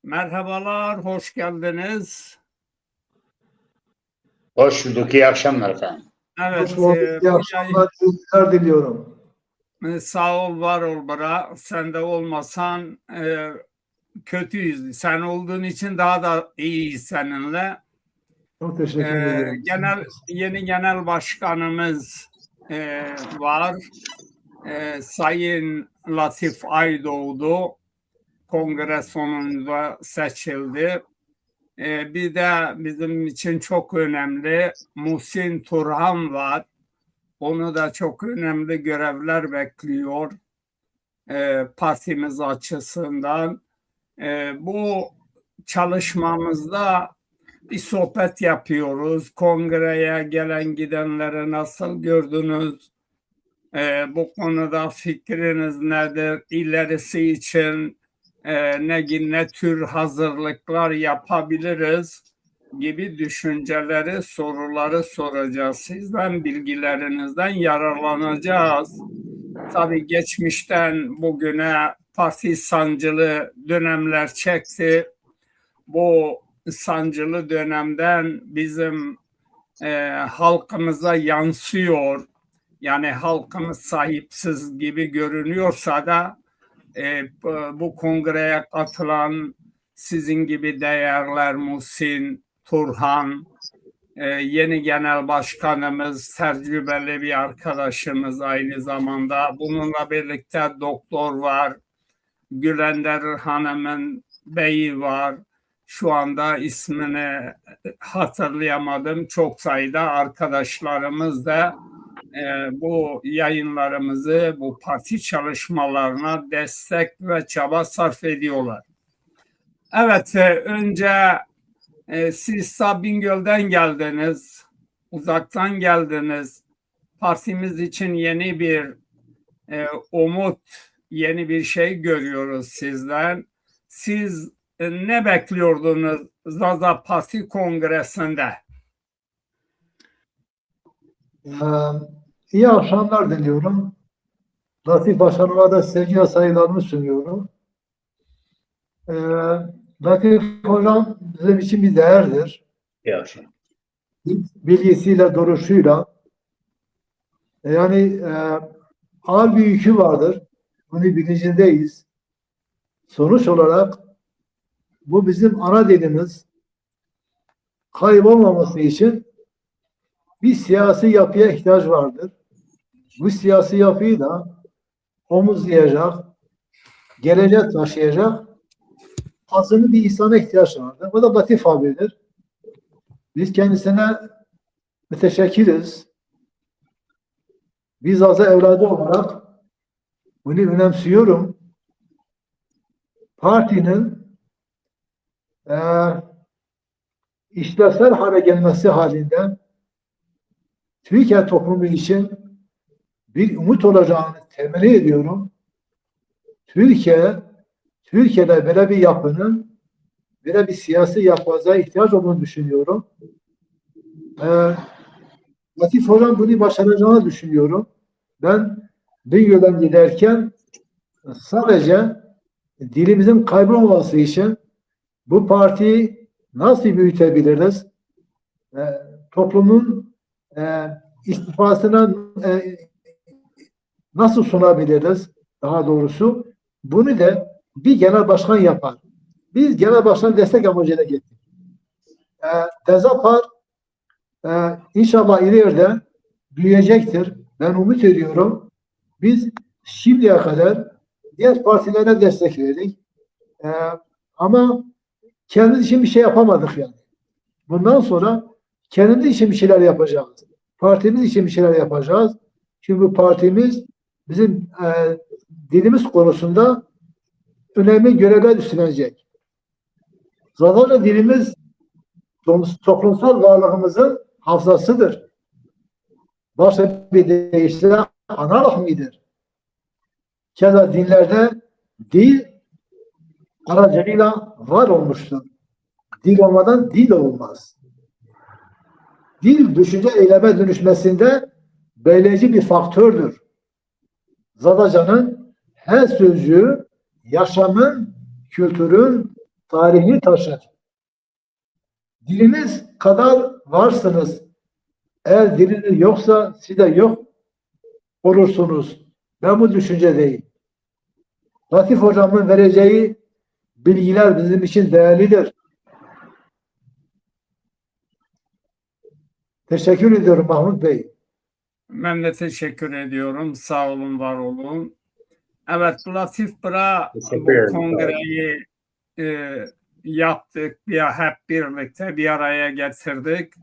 Merhabalar, hoş geldiniz. Hoş bulduk. İyi akşamlar efendim. Evet, Hoş bulduk. İyi akşamlar, iyi günler diliyorum. sağ ol, var ol Bıra. Sen de olmasan kötüyüz. Sen olduğun için daha da iyiyiz seninle. Çok teşekkür ederim. Yeni genel başkanımız var. Sayın Latif Aydoğdu kongre sonunda seçildi. Bir de bizim için çok önemli Muhsin Turhan var. Onu da çok önemli görevler bekliyor partimiz açısından. Bu çalışmamızda bir sohbet yapıyoruz. Kongreye gelen gidenleri nasıl gördünüz? Bu konuda fikriniz nedir? İlerisi için ne tür hazırlıklar yapabiliriz gibi düşünceleri, soruları soracağız. Sizden, bilgilerinizden yararlanacağız. Tabii geçmişten bugüne parti sancılı dönemler çekti. Bu sancılı dönemden bizim halkımıza yansıyor. Yani halkımız sahipsiz gibi görünüyorsa da bu kongreye katılan sizin gibi değerler Muhsin, Turhan, yeni genel başkanımız, tecrübeli bir arkadaşımız aynı zamanda. Bununla birlikte doktor var, Gülender Hanım'ın beyi var. Şu anda ismini hatırlayamadım. Çok sayıda arkadaşlarımız da bu yayınlarımızı, bu parti çalışmalarına destek ve çaba sarf ediyorlar. Evet, önce siz Bingöl'den geldiniz, uzaktan geldiniz. Partimiz için yeni bir umut, yeni bir şey görüyoruz sizden. Siz ne bekliyordunuz Zaza Parti Kongresi'nde? İyi akşamlar diliyorum. Latif Başkanıma da sevgi ve saygılarımı sunuyorum. Latif Hocam bizim için bir değerdir. İyi akşamlar. Bilgisiyle, duruşuyla. Yani ağır bir yükü vardır. Bunu bilincindeyiz. Sonuç olarak bu bizim ana dilimiz. Kaybolmaması için bir siyasi yapıya ihtiyaç vardır. Bu siyasi yapıyı da omuzlayacak, gelecek taşıyacak azınlı bir insana ihtiyaç vardır. Bu da Latif abidir. Biz kendisine müteşekkiriz. Biz Aza evladı olarak bunu önemsiyorum. Partinin işlevsel hale gelmesi halinde Türkiye toplumu için bir umut olacağını temenni ediyorum. Türkiye'de böyle bir yapının, böyle bir siyasi yapıya ihtiyaç olduğunu düşünüyorum. Latif Hocam bunu başaracağını düşünüyorum. Ben Bingöl'den giderken sadece dilimizin kaybolmaması için bu partiyi nasıl büyütebiliriz? Toplumun istifasına nasıl sunabiliriz? Daha doğrusu bunu da bir genel başkan yapar. Biz genel başkan destek amacıyla gittik. Tezapar inşallah ileride büyüyecektir. Ben umut ediyorum. Biz şimdiye kadar diğer partilere destek verdik. Ama kendimiz için bir şey yapamadık yani. Bundan sonra kendimiz için bir şeyler yapacağız. Partimiz için bir şeyler yapacağız. Çünkü bu partimiz bizim dilimiz konusunda önemli görevler üstlenecek. Zaten dilimiz toplumsal varlığımızın hafızasıdır. Başka bir deyişle ana rahmidir. Keza dinlerde dil aracılığıyla var olmuştur. Dil olmadan dil olmaz. Dil düşünce eyleme dönüşmesinde belirleyici bir faktördür. Zadacan'ın her sözcüğü yaşamın, kültürün, tarihini taşır. Diliniz kadar varsınız. Eğer diliniz yoksa siz de yok olursunuz. Ben bu düşüncedeyim. Latif Hocam'ın vereceği bilgiler bizim için değerlidir. Teşekkür ediyorum Mahmut Bey. Ben de teşekkür ediyorum. Sağ olun, var olun. Evet, Latif Bra Teşekkür bu ederim. kongreyi yaptık. Hep birlikte bir araya getirdik.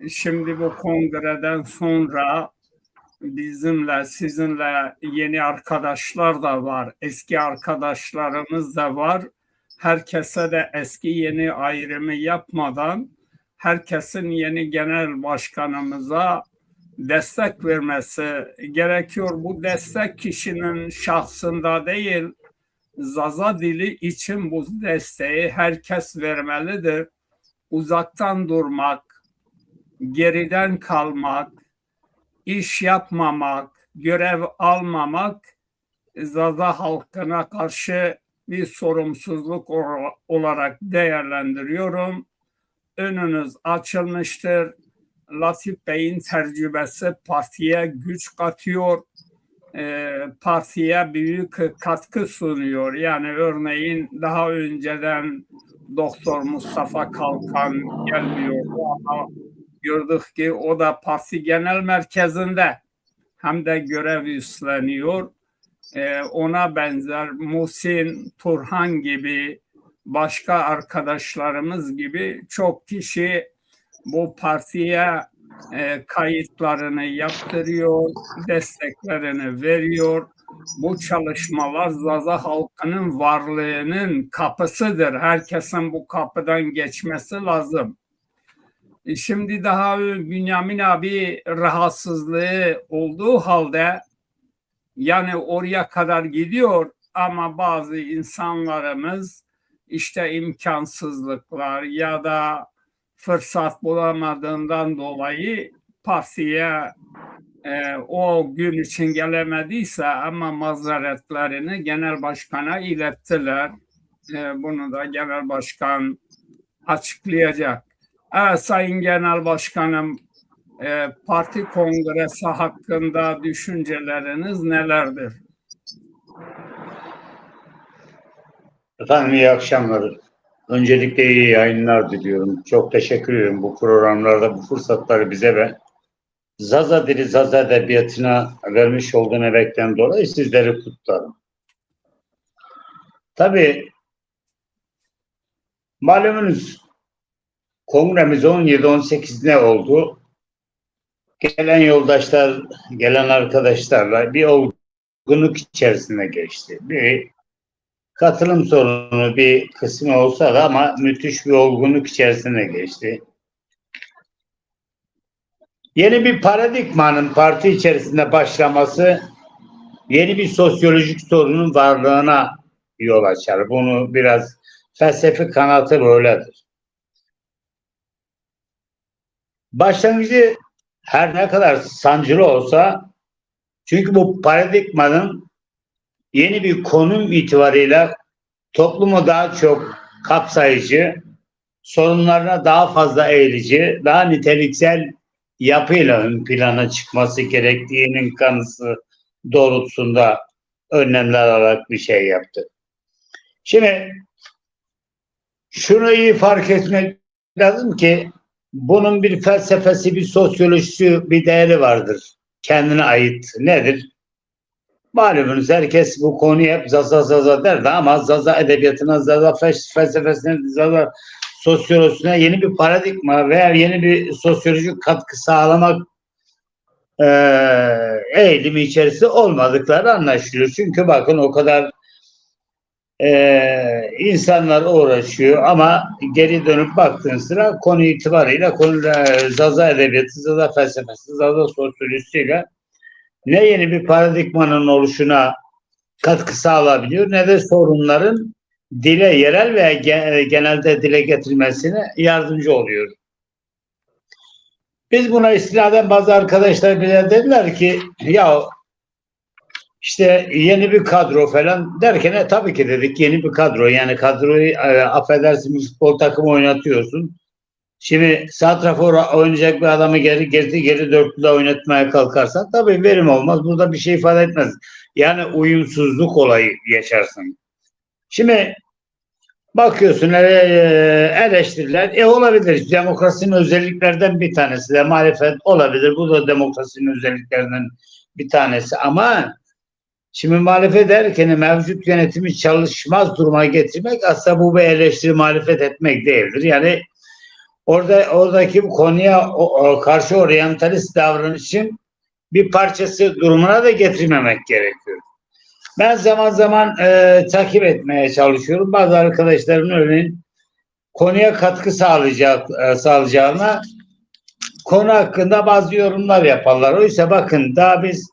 Şimdi bu kongreden sonra bizimle, sizinle yeni arkadaşlar da var. Eski arkadaşlarımız da var. Herkese de eski yeni ayrımı yapmadan herkesin yeni genel başkanımıza destek vermesi gerekiyor. Bu destek kişinin şahsında değil, Zaza dili için bu desteği herkes vermelidir. Uzaktan durmak, geriden kalmak, iş yapmamak, görev almamak Zaza halkına karşı bir sorumsuzluk olarak değerlendiriyorum. Önünüz açılmıştır. Latif Bey'in tecrübesi partiye güç katıyor. Partiye büyük katkı sunuyor. Yani örneğin daha önceden Doktor Mustafa Kalkan gelmiyordu ama gördük ki o da parti genel merkezinde hem de görev üstleniyor. Ona benzer Muhsin Turhan gibi başka arkadaşlarımız gibi çok kişi bu partiye kayıtlarını yaptırıyor, desteklerini veriyor. Bu çalışmalar Zaza halkının varlığının kapısıdır. Herkesin bu kapıdan geçmesi lazım. Şimdi daha Bünyamin abi rahatsızlığı olduğu halde yani oraya kadar gidiyor ama bazı insanlarımız işte imkansızlıklar ya da fırsat bulamadığından dolayı partiye o gün için gelemediyse ama mazeretlerini genel başkana ilettiler. Bunu da genel başkan açıklayacak. Evet Sayın Genel Başkanım, parti kongresi hakkında düşünceleriniz nelerdir? Efendim iyi akşamlar. Öncelikle iyi yayınlar diliyorum. Çok teşekkür ederim bu programlarda bu fırsatları bize ve Zaza dili, Zaza edebiyatına vermiş olduğun emekten dolayı sizleri kutlarım. Tabii malumunuz kongremiz 17-18'de oldu. Gelen yoldaşlar, gelen arkadaşlarla bir olgunluk içerisinde geçti. Bir katılım sorunu bir kısmı olsa da ama müthiş bir olgunluk içerisinde geçti. Yeni bir paradigmanın parti içerisinde başlaması yeni bir sosyolojik sorunun varlığına yol açar. Bunu biraz felsefi kanatı böyledir. Başlangıcı her ne kadar sancılı olsa çünkü bu paradigmanın yeni bir konum itibariyle toplumu daha çok kapsayıcı, sorunlarına daha fazla eğilici, daha niteliksel yapıyla ön plana çıkması gerektiğinin kanısı doğrultusunda önlemler alarak bir şey yaptı. Şimdi şunu iyi fark etmek lazım ki bunun bir felsefesi, bir sosyolojisi, bir değeri vardır. Kendine ait. Nedir? Malumunuz herkes bu konuyu hep Zaza derdi ama Zaza edebiyatına, Zaza felsefesine, Zaza sosyolojisine yeni bir paradigma veya yeni bir sosyolojik katkı sağlamak eğilimi içerisinde olmadıkları anlaşılıyor. Çünkü bakın o kadar insanlar uğraşıyor ama geri dönüp baktığın sıra konu itibarıyla Zaza edebiyatı, Zaza felsefesi, Zaza sosyolojisiyle ne yeni bir paradigmanın oluşuna katkı sağlayabiliyor ne de sorunların dile yerel ve genelde dile getirilmesine yardımcı oluyor. Biz buna istinaden bazı arkadaşlar bile dediler ki ya İşte yeni bir kadro falan derken tabii ki dedik yeni bir kadro. Yani kadroyu affedersin bir futbol takımı oynatıyorsun. Şimdi santrafor oynayacak bir adamı geri dörtlüde oynatmaya kalkarsan tabii verim olmaz. Burada bir şey ifade etmez. Yani uyumsuzluk olayı yaşarsın. Şimdi bakıyorsun eleştiriler olabilir. Demokrasinin özelliklerden bir tanesi de muhalefet olabilir. Bu da demokrasinin özelliklerinden bir tanesi ama şimdi muhalefet derken mevcut yönetimi çalışmaz duruma getirmek aslında bu bir eleştiri muhalefet etmek değildir. Yani oradaki konuya karşı oryantalist davranışın bir parçası durumuna da getirmemek gerekiyor. Ben zaman zaman takip etmeye çalışıyorum. Bazı arkadaşlarımın örneğin konuya katkı sağlayacağına konu hakkında bazı yorumlar yaparlar. Oysa bakın daha biz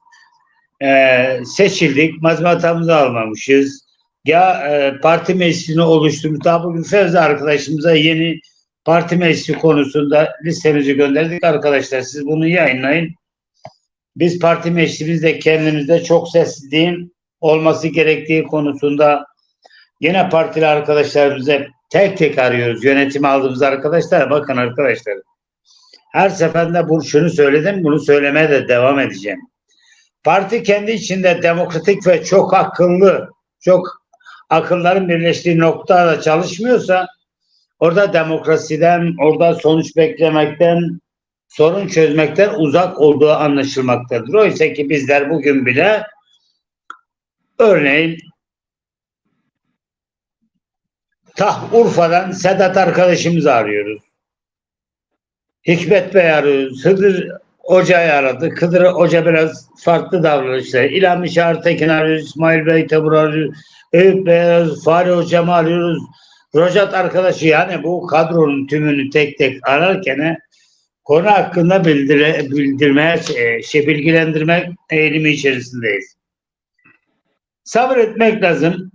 seçildik, mazmatamızı almamışız. Ya parti meclisini oluşturmuş. Daha bugün Fevzi arkadaşımıza yeni parti meclisi konusunda listemizi gönderdik. Arkadaşlar siz bunu yayınlayın. Biz parti meclisimizde kendimizde çok sesliliğin olması gerektiği konusunda yine partili arkadaşlarımıza tek tek arıyoruz. Yönetimi aldığımız arkadaşlar bakın arkadaşlar. Her seferinde şunu söyledim, bunu söylemeye de devam edeceğim. Parti kendi içinde demokratik ve çok akılların birleştiği noktada çalışmıyorsa orada demokrasiden, orada sonuç beklemekten, sorun çözmekten uzak olduğu anlaşılmaktadır. Oysa ki bizler bugün bile örneğin Urfa'dan Sedat arkadaşımızı arıyoruz. Hikmet Bey arıyoruz. Hıdır Hoca'yı aradık. Hıdır Hoca biraz farklı davranışlar. İlhami Şahartekin arıyoruz. İsmail Bey Tabur arıyoruz. Eyüp Bey arıyoruz. Fahri Hocam'ı arıyoruz. Rojat arkadaşı yani bu kadronun tümünü tek tek ararken konu hakkında bilgilendirmek eğilimi içerisindeyiz. Sabretmek lazım.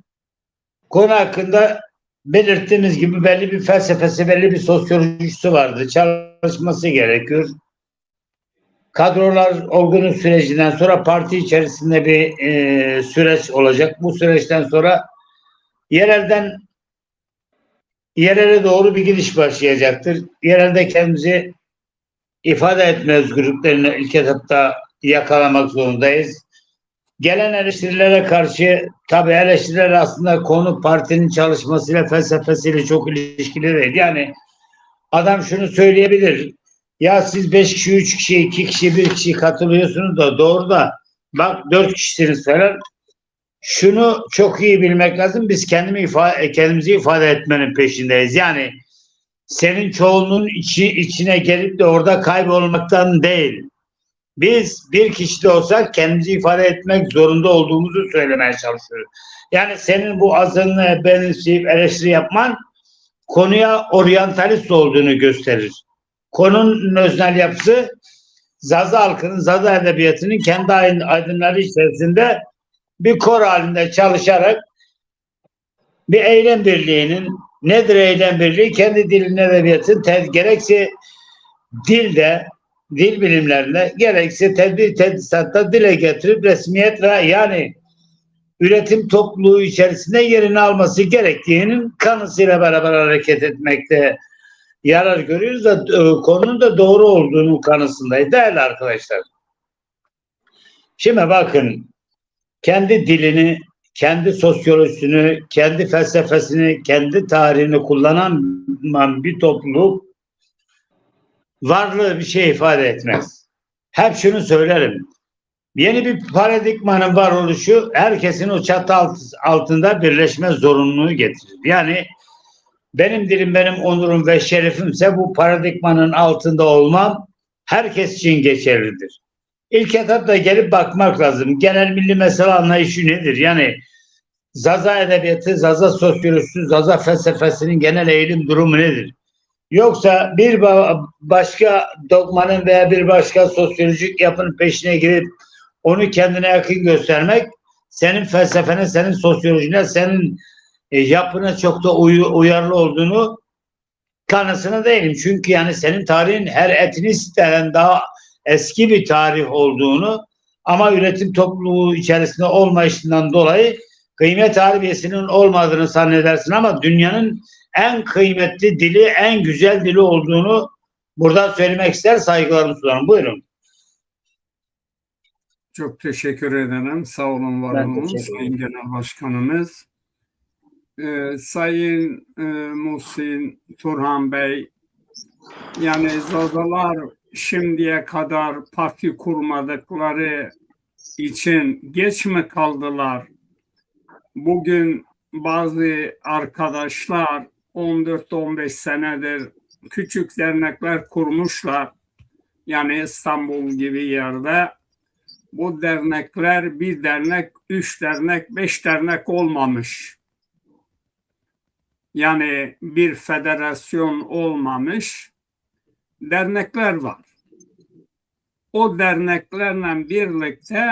Konu hakkında belirttiğimiz gibi belli bir felsefesi, belli bir sosyolojisi vardı. Çalışması gerekiyor. Kadrolar olgunluk sürecinden sonra parti içerisinde bir süreç olacak. Bu süreçten sonra yerelden yerele doğru bir gidiş başlayacaktır. Yerelde kendimizi ifade etme özgürlüklerini ilk etapta yakalamak zorundayız. Gelen eleştirilere karşı tabii eleştiriler aslında konu partinin çalışmasıyla felsefesiyle çok ilişkili değil. Yani adam şunu söyleyebilir. Ya siz 5 kişi, 3 kişi, 2 kişi, 1 kişi katılıyorsunuz da doğru da bak 4 kişisiniz falan. Şunu çok iyi bilmek lazım. Biz kendimizi ifade etmenin peşindeyiz. Yani senin çoğunluğun içine gelip de orada kaybolmaktan değil. Biz bir kişi de olsak kendimizi ifade etmek zorunda olduğumuzu söylemeye çalışıyoruz. Yani senin bu azınlığı benimseyip eleştiri yapman konuya oryantalist olduğunu gösterir. Konunun öznel yapısı Zaza halkının, Zaza edebiyatının kendi aydınları içerisinde bir kor halinde çalışarak bir eylem birliğinin nedir eylem birliği? Kendi dilin edebiyatın gerekse dilde, dil bilimlerinde gerekse tedbir tedrisatta dile getirip resmiyetle yani üretim topluluğu içerisinde yerini alması gerektiğinin kanısıyla beraber hareket etmekte yarar görüyoruz da konunun da doğru olduğunu kanısındayız değerli arkadaşlar. Şimdi bakın kendi dilini, kendi sosyolojisini, kendi felsefesini, kendi tarihini kullanan bir topluluk varlığı bir şey ifade etmez. Hep şunu söylerim. Yeni bir paradigmanın varoluşu herkesin o çatı altında birleşme zorunluluğu getirir. Yani benim dilim, benim onurum ve şerefimse bu paradigmanın altında olmam herkes için geçerlidir. İlk etapta gelip bakmak lazım. Genel milli mesele anlayışı nedir? Yani Zaza edebiyatı, Zaza sosyolojisi, Zaza felsefesinin genel eğilim durumu nedir? Yoksa bir başka dogmanın veya bir başka sosyolojik yapının peşine girip onu kendine yakın göstermek senin felsefene, senin sosyolojine, senin yapına çok da uyarlı olduğunu kanısına değilim. Çünkü yani senin tarihin her etnisiteden daha eski bir tarih olduğunu Ama üretim topluluğu içerisinde olmayışından dolayı kıymet harbiyesinin olmadığını zannedersin ama dünyanın en kıymetli dili, en güzel dili olduğunu burada söylemek ister, saygılarımı sunarım. Buyurun. Çok teşekkür ederim. Sağ olun, var Ben olun teşekkür Sayın ederim. Genel Başkanımız. Sayın Muhsin Turhan Bey, yani Zazalar şimdiye kadar parti kurmadıkları için geç mi kaldılar? Bugün bazı arkadaşlar 14-15 senedir küçük dernekler kurmuşlar. Yani İstanbul gibi yerde. Bu dernekler bir dernek, 3 dernek, 5 dernek olmamış. Yani bir federasyon olmamış dernekler var. O derneklerle birlikte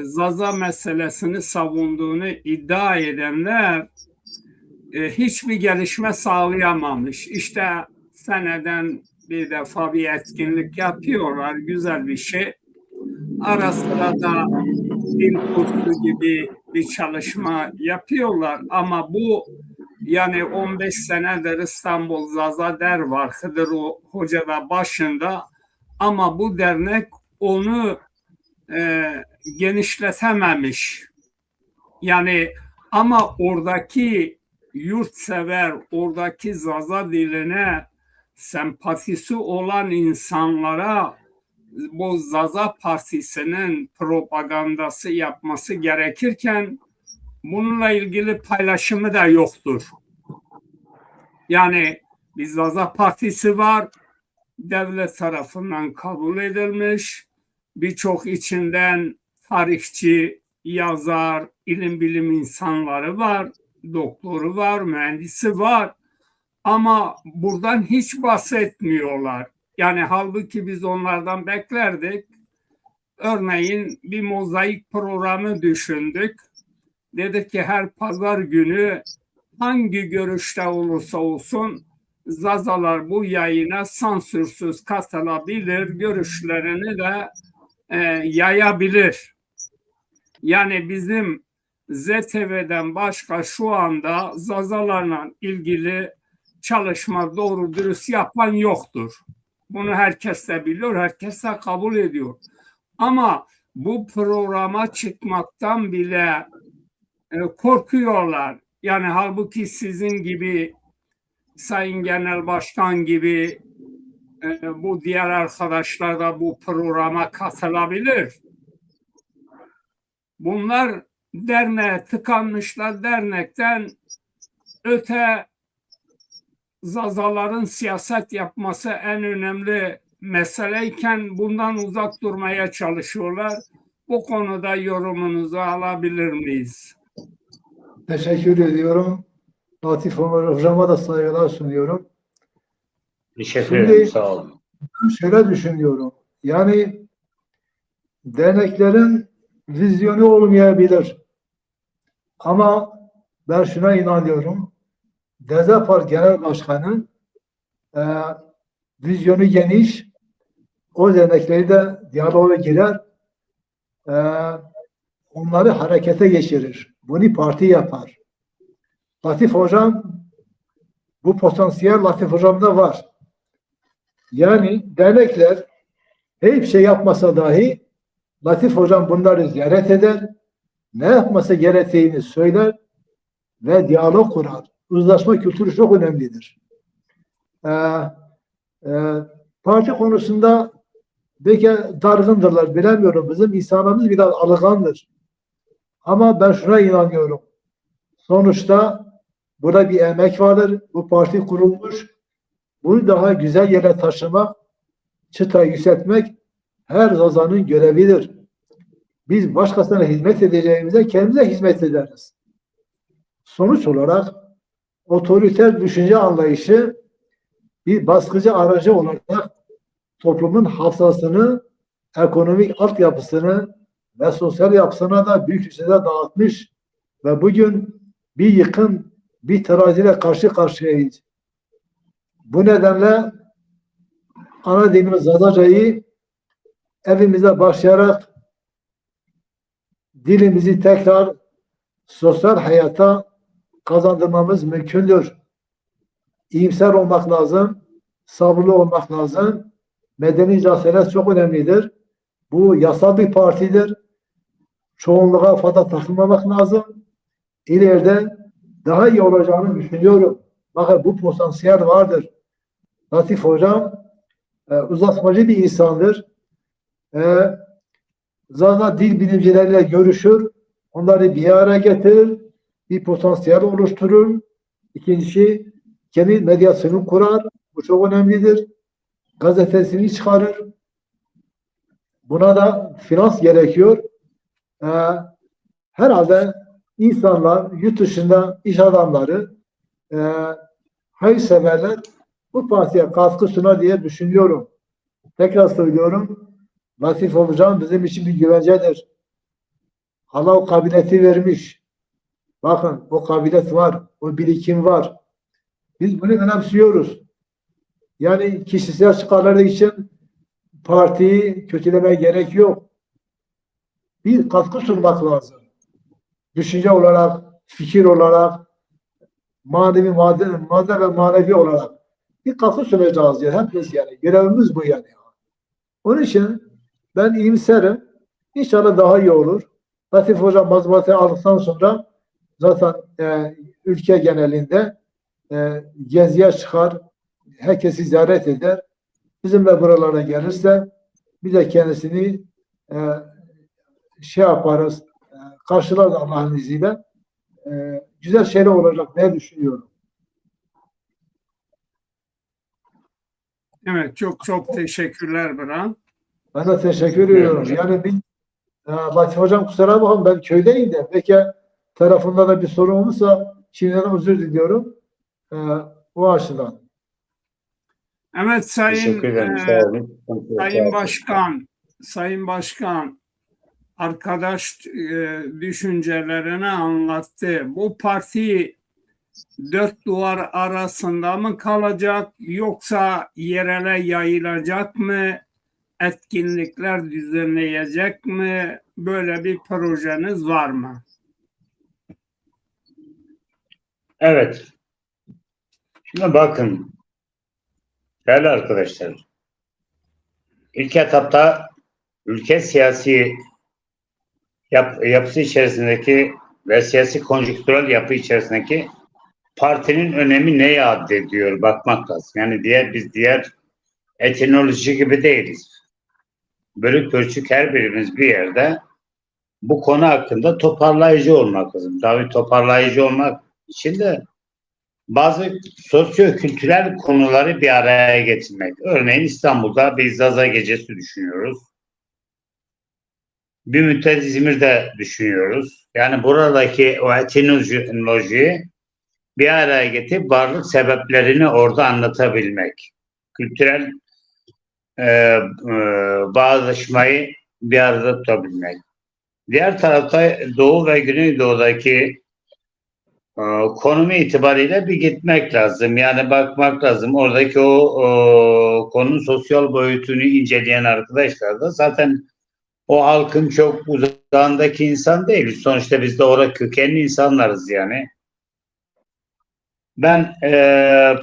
Zaza meselesini savunduğunu iddia edenler hiçbir gelişme sağlayamamış. İşte seneden bir defa bir etkinlik yapıyorlar, güzel bir şey. Ara sıra da dil kursu gibi bir çalışma yapıyorlar ama bu yani 15 senedir İstanbul Zaza Der var, Hıdır Hoca da başında, ama bu dernek onu genişletememiş. Yani ama oradaki yurtsever, oradaki Zaza diline sempatisi olan insanlara bu Zaza Partisi'nin propagandası yapması gerekirken bununla ilgili paylaşımı da yoktur. Yani bir Zaza Partisi var, devlet tarafından kabul edilmiş, birçok içinden tarihçi, yazar, ilim bilim insanları var, doktoru var, mühendisi var ama buradan hiç bahsetmiyorlar. Yani halbuki biz onlardan beklerdik. Örneğin bir mozaik programı düşündük. Dedik ki her pazar günü hangi görüşte olursa olsun Zazalar bu yayına sansürsüz katılabilir, görüşlerini de yayabilir. Yani bizim ZTV'den başka şu anda Zazalarla ilgili çalışma doğru dürüst yapan yoktur. Bunu herkes de biliyor, herkes de kabul ediyor. Ama bu programa çıkmaktan bile korkuyorlar. Yani halbuki sizin gibi, Sayın Genel Başkan gibi bu diğer arkadaşlar da bu programa katılabilir. Bunlar derneğe tıkanmışlar, dernekten öte Zazaların siyaset yapması en önemli meseleyken bundan uzak durmaya çalışıyorlar. Bu konuda yorumunuzu alabilir miyiz? Teşekkür ediyorum. Latif Hocama da saygılar sunuyorum. Teşekkür ederim. Şimdi Sağ olun. şöyle düşünüyorum. Yani derneklerin vizyonu olmayabilir. Ama ben şuna inanıyorum. Dezapar Genel Başkanı vizyonu geniş, o dernekleri de diyaloğa girer, onları harekete geçirir. Bunu parti yapar. Latif Hocam, bu potansiyel Latif Hocam'da var. Yani dernekler hiçbir şey yapmasa dahi Latif Hocam bunları ziyaret eder, ne yapması gerektiğini söyler ve diyalog kurar. Uzlaşma kültürü çok önemlidir. Parti konusunda belki dargındırlar, bilemiyorum. Bizim insanımız biraz alıngandır. Ama ben şuna inanıyorum. Sonuçta burada bir emek vardır. Bu parti kurulmuş. Bunu daha güzel yere taşımak, çıtayı yükseltmek her Zaza'nın görevidir. Biz başkasına hizmet edeceğimize kendimize hizmet ederiz. Sonuç olarak otoriter düşünce anlayışı bir baskıcı aracı olarak toplumun hafızasını, ekonomik altyapısını ve sosyal yapısına da büyük ölçüde dağıtmış ve bugün bir yıkım, bir teraziyle karşı karşıyayız. Bu nedenle ana dilimiz Zazaca'yı evimize başlayarak dilimizi tekrar sosyal hayata kazandırmamız mümkündür. İyimser olmak lazım, sabırlı olmak lazım. Medeni caselet çok önemlidir. Bu yasal bir partidir. Çoğunluğa fazla takılmamak lazım. İleride daha iyi olacağını düşünüyorum. Bakın bu potansiyel vardır. Latif Hocam uzatmacı bir insandır. Zaten dil bilimcileriyle görüşür. Onları bir araya getirir. Bir potansiyel oluşturur. İkincisi kendi medyasını kurar. Bu çok önemlidir. Gazetesini çıkarır. Buna da finans gerekiyor. Herhalde insanlar, yurt dışında iş adamları, hayırseverler bu partiye katkı sunar diye düşünüyorum. Tekrar söylüyorum. Latif Hocam bizim için bir güvencedir. Allah o kabiliyeti vermiş. Bakın o kabiliyet var, o birikim var. Biz bunu önemsiyoruz. Yani kişisel çıkarları için partiyi kötülemeye gerek yok. Bir katkı sunmak lazım. Düşünce olarak, fikir olarak, manevi madde ve manevi olarak bir katkı sunacağız ya. Hepimiz yani. Görevimiz bu yani. Onun için ben iyimserim. İnşallah daha iyi olur. Latif Hocam mazbatayı aldıktan sonra zaten ülke genelinde geziye çıkar, herkesi ziyaret eder. Bizimle buralara gelirse bir de kendisini şey yaparız, karşılar da Allah'ın izniyle. Güzel şeyler olacak diye düşünüyorum. Evet, çok çok teşekkürler Bran. Ben de teşekkür ediyorum. Yani bir Latif Hocam kusura bakmayın ben köydeyim de belki tarafında da bir sorun olursa şimdiden özür diliyorum. O açıdan. Evet Teşekkür ederim. Sağ olun. Sayın Başkan arkadaş düşüncelerini anlattı. Bu parti dört duvar arasında mı kalacak yoksa yerele yayılacak mı? Etkinlikler düzenleyecek mi? Böyle bir projeniz var mı? Evet. Şimdi bakın değerli arkadaşlar. İlk etapta ülke siyasi yapısı içerisindeki ve siyasi konjonktürel yapı içerisindeki partinin önemi neye addediyor bakmak lazım. Yani biz diğer etnoloji gibi değiliz. Bölük pörçük her birimiz bir yerde bu konu hakkında toparlayıcı olmak lazım. Tabii toparlayıcı olmak için de bazı sosyo-kültürel konuları bir araya getirmek. Örneğin İstanbul'da bir Zaza Gecesi düşünüyoruz. Bir müddet İzmir'de düşünüyoruz. Yani buradaki o etnolojiyi bir araya getirip varlık sebeplerini orada anlatabilmek. Kültürel bağdaşmayı bir arada tutabilmek. Diğer tarafta Doğu ve Güneydoğu'daki konumu itibariyle bir gitmek lazım. Yani bakmak lazım. Oradaki o konunun sosyal boyutunu inceleyen arkadaşlar da zaten o halkın çok uzağındaki insan değiliz. Sonuçta biz de orada kökenli insanlarız yani. Ben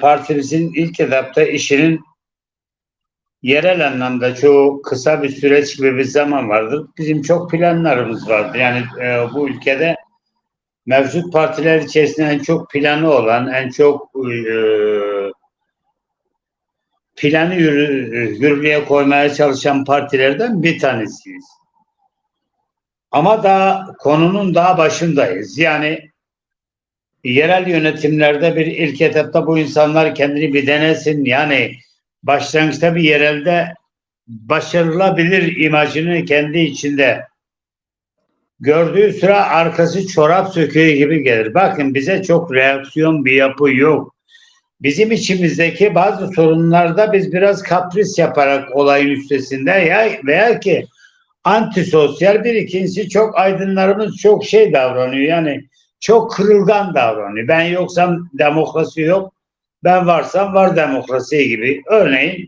partimizin ilk etapta işinin yerel anlamda çoğu kısa bir süreç gibi bir zaman vardır. Bizim çok planlarımız vardı. Yani bu ülkede mevcut partiler içerisinde en çok planı olan, en çok planı yürürlüğe koymaya çalışan partilerden bir tanesiyiz. Ama konunun daha başındayız. Yani yerel yönetimlerde bir ilk etapta bu insanlar kendini bir denesin. Yani başlangıçta bir yerelde başarılabilir imajını kendi içinde gördüğü sıra arkası çorap söküğü gibi gelir. Bakın bize çok reaksiyon bir yapı yok. Bizim içimizdeki bazı sorunlarda biz biraz kapris yaparak olayın üstesinde veya ki antisosyal bir ikincisi çok aydınlarımız çok şey davranıyor. Yani çok kırılgan davranıyor. Ben yoksam demokrasi yok. Ben varsam var demokrasi gibi. Örneğin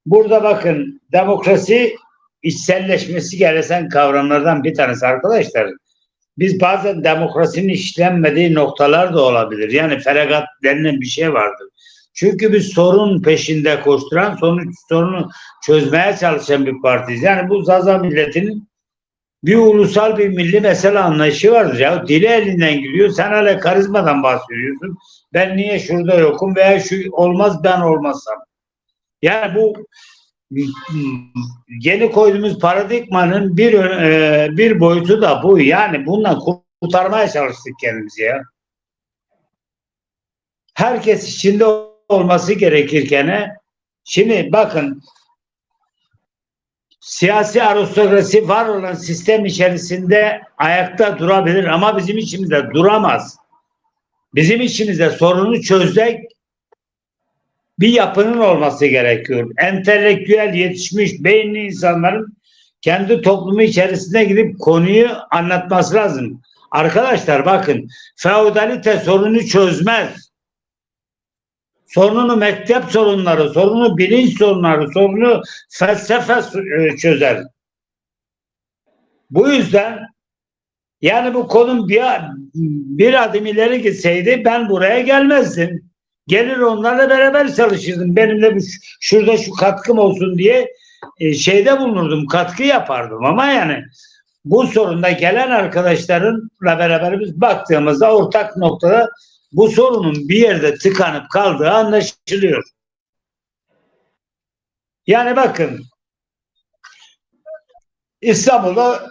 burada bakın demokrasi içselleşmesi gereken kavramlardan bir tanesi arkadaşlar. Biz bazen demokrasinin işlenmediği noktalar da olabilir. Yani feragat denilen bir şey vardır. Çünkü biz sorun peşinde koşturan, sorunu çözmeye çalışan bir partiyiz. Yani bu Zaza milletinin bir ulusal bir milli mesele anlayışı vardır. Ya dili elinden gidiyor. Sen hala karizmadan bahsediyorsun. Ben niye şurada yokum veya şu olmaz ben olmazsam. Yani bu yeni koyduğumuz paradigmanın bir boyutu da bu. Yani bundan kurtarmaya çalıştık kendimizi ya. Herkes içinde olması gerekirken şimdi bakın siyasi aristokrasi var olan sistem içerisinde ayakta durabilir ama bizim içimizde duramaz. Bizim içimizde sorunu çözecek bir yapının olması gerekiyor. Entelektüel yetişmiş beyinli insanların kendi toplumu içerisine gidip konuyu anlatması lazım. Arkadaşlar bakın, feodalite sorunu çözmez. Sorununu mektep sorunları, sorunu bilinç sorunları, sorunu felsefe çözer. Bu yüzden yani bu konum bir adım ileri gitseydi ben buraya gelmezdim. Gelir onlarla beraber çalışırdım. Benimle şurada şu katkım olsun diye şeyde bulunurdum, katkı yapardım. Ama yani bu sorunda gelen arkadaşlarımla beraber biz baktığımızda ortak noktada bu sorunun bir yerde tıkanıp kaldığı anlaşılıyor. Yani bakın İstanbul'da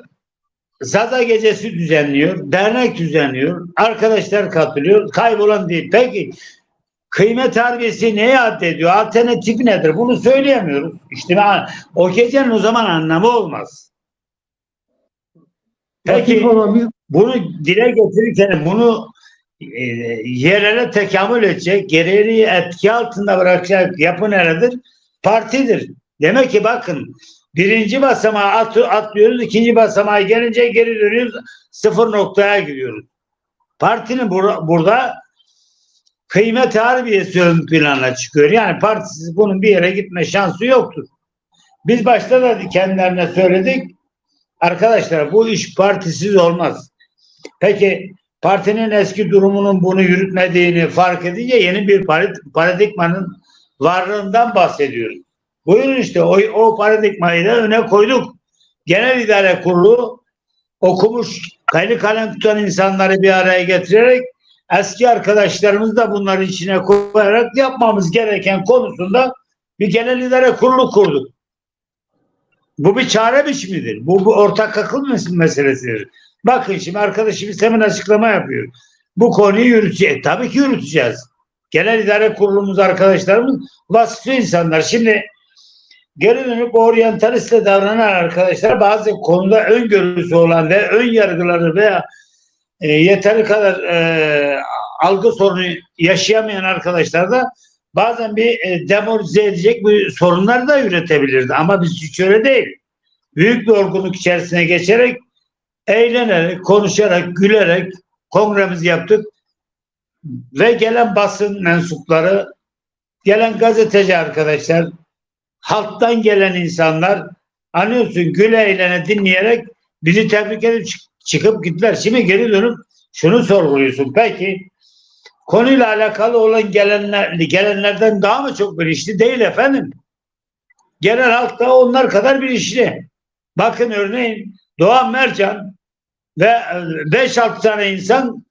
Zaza gecesi düzenliyor, dernek düzenliyor, arkadaşlar katılıyor, kaybolan değil. Peki kıymet harbiyesi neye addediyor? Alternatif nedir? Bunu söyleyemiyoruz. İşte o gecenin o zaman anlamı olmaz. Peki bunu dile getirirken bunu yerlere tekamül edecek, gereği etki altında bırakacak yapı neredir? Partidir. Demek ki bakın birinci basamağı atlıyoruz, ikinci basamağa gelince geri dönüyoruz, sıfır noktaya gidiyoruz. Partinin burada kıymet harbiyesi ön plana çıkıyor. Yani partisiz bunun bir yere gitme şansı yoktur. Biz başta da kendilerine söyledik. Arkadaşlar bu iş partisiz olmaz. Peki partinin eski durumunun bunu yürütmediğini fark edince yeni bir paradigmanın varlığından bahsediyoruz. Buyurun işte o paradigmayı da öne koyduk. Genel İdare Kurulu okumuş, kaylı kalem tutan insanları bir araya getirerek eski arkadaşlarımız da bunları içine koyarak yapmamız gereken konusunda bir genel idare kurulu kurduk. Bu bir çare biçimidir. Bu ortak akıl meselesidir. Bakın şimdi arkadaşımız hemen açıklama yapıyor. Bu konuyu yürüteceğiz. Tabii ki yürüteceğiz. Genel idare kurulumuz arkadaşlarımız vasıflı insanlar. Şimdi geri dönüp oryantalistle davranan arkadaşlar bazı konuda öngörüsü olan ve ön yargıları veya yeteri kadar algı sorunu yaşayamayan arkadaşlar da bazen bir demoralize edecek bir sorunlar da üretebilirdi. Ama biz hiç öyle değil. Büyük bir olgunluk içerisine geçerek, eğlenerek, konuşarak, gülerek kongremizi yaptık. Ve gelen basın mensupları, gelen gazeteci arkadaşlar, halktan gelen insanlar anlıyorsun güle eğlene dinleyerek bizi tebrik edip çıkıp gittiler. Şimdi geri dönüp şunu sorguluyorsun. Peki konuyla alakalı olan gelenlerden daha mı çok bilinçli? Değil efendim. Genel halk da onlar kadar bilinçli. Bakın örneğin Doğan Mercan ve 5-6 tane insan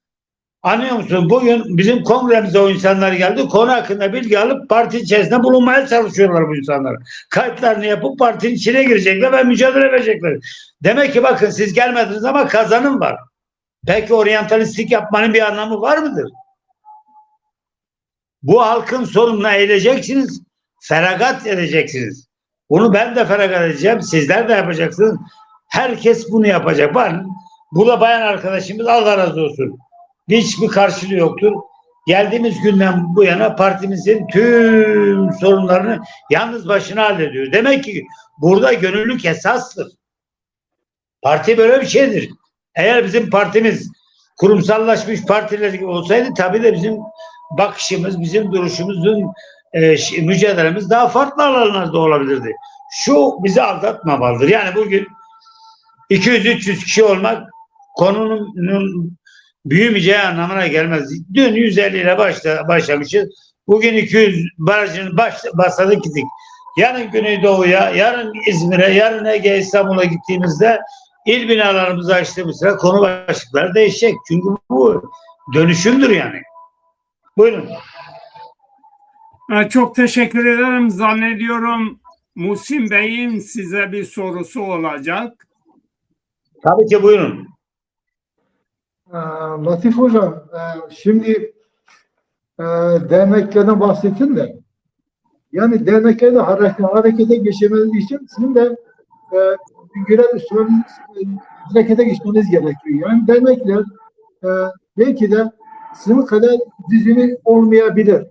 anlıyor musun? Bugün bizim kongremize o insanlar geldi. Konu hakkında bilgi alıp parti içerisinde bulunmaya çalışıyorlar bu insanlar. Kayıtlarını yapıp partinin içine girecekler ve mücadele edecekler. Demek ki bakın siz gelmediniz ama kazanım var. Peki oryantalistik yapmanın bir anlamı var mıdır? Bu halkın sorununa eğileceksiniz, feragat edeceksiniz. Bunu ben de feragat edeceğim, sizler de yapacaksınız. Herkes bunu yapacak. Bu da bayan arkadaşımız Allah razı olsun. Hiçbir karşılığı yoktur. Geldiğimiz günden bu yana partimizin tüm sorunlarını yalnız başına hallediyor. Demek ki burada gönüllülük esastır. Parti böyle bir şeydir. Eğer bizim partimiz kurumsallaşmış partiler gibi olsaydı tabii de bizim bakışımız, bizim duruşumuzun mücadelemiz daha farklı alanlarda olabilirdi. şu bizi aldatmamalıdır. Yani bugün 200-300 kişi olmak konunun büyümeyeceği anlamına gelmez. Dün 150 ile başlamışız. Bugün 200 barajını başladık gittik. Yarın Güneydoğu'ya, yarın İzmir'e, yarın Ege, İstanbul'a gittiğimizde il binalarımızı açtığımızda konu başlıkları değişecek. Çünkü bu dönüşümdür yani. Buyurun. Çok teşekkür ederim. Zannediyorum Muhsin Bey'in size bir sorusu olacak. Tabii ki buyurun. Latif Hocam, şimdi derneklerden bahsettin de, yani derneklerde harekete geçmeniz için sizin de görev üstlenmeniz, harekete geçmeniz gerekiyor. Yani dernekler belki de sizin kadar düzgün olmayabilir.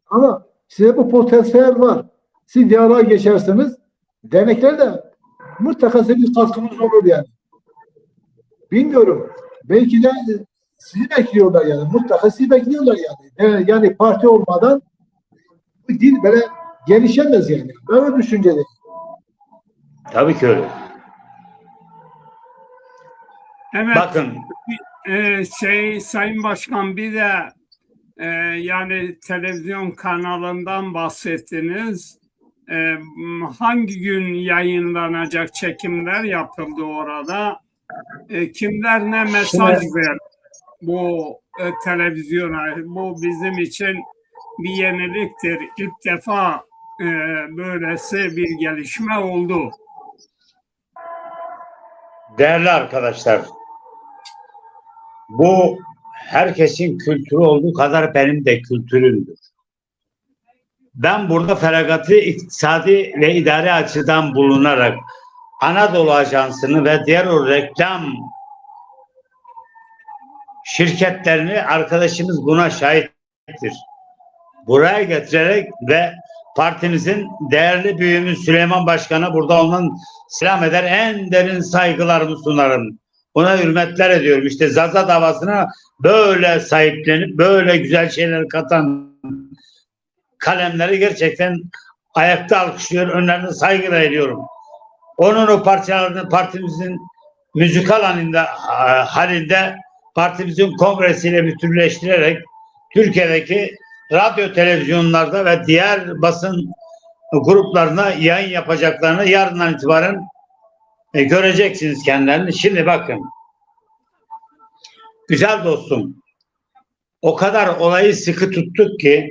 Ama size bu potansiyel var. Siz diyaloğa geçerseniz dernekler de mutlaka size bir katkınız olur yani. Bilmiyorum. Belki de sizi bekliyorlar yani. Mutlaka sizi bekliyorlar yani. Yani parti olmadan bu dil böyle gelişemez yani. Böyle düşünceli. Tabii ki öyle. Evet. Bakın. Sayın Başkan, bir de yani televizyon kanalından bahsettiniz. Hangi gün yayınlanacak çekimler yapıldı orada? Kimler ne mesaj verdi bu televizyona? Bu bizim için bir yeniliktir. İlk defa böylesi bir gelişme oldu. Değerli arkadaşlar, bu herkesin kültürü olduğu kadar benim de kültürümdür. Ben burada feragatı iktisadi ve idari açıdan bulunarak Anadolu Ajansı'nı ve diğer o reklam şirketlerini, arkadaşımız buna şahittir, buraya getirerek ve partimizin değerli büyüğümüz Süleyman Başkan'a burada ondan selam eder, en derin saygılarımı sunarım. Ona hürmetler ediyorum. İşte Zaza davasına böyle sahiplenip böyle güzel şeyler katan kalemleri gerçekten ayakta alkışlıyor, önlerine saygıyla ediyorum. Onun o parçalarını partimizin müzikal halinde partimizin kongresiyle bütünleştirerek Türkiye'deki radyo, televizyonlarda ve diğer basın gruplarına yayın yapacaklarını yarından itibaren göreceksiniz kendilerini. Şimdi bakın, güzel dostum, o kadar olayı sıkı tuttuk ki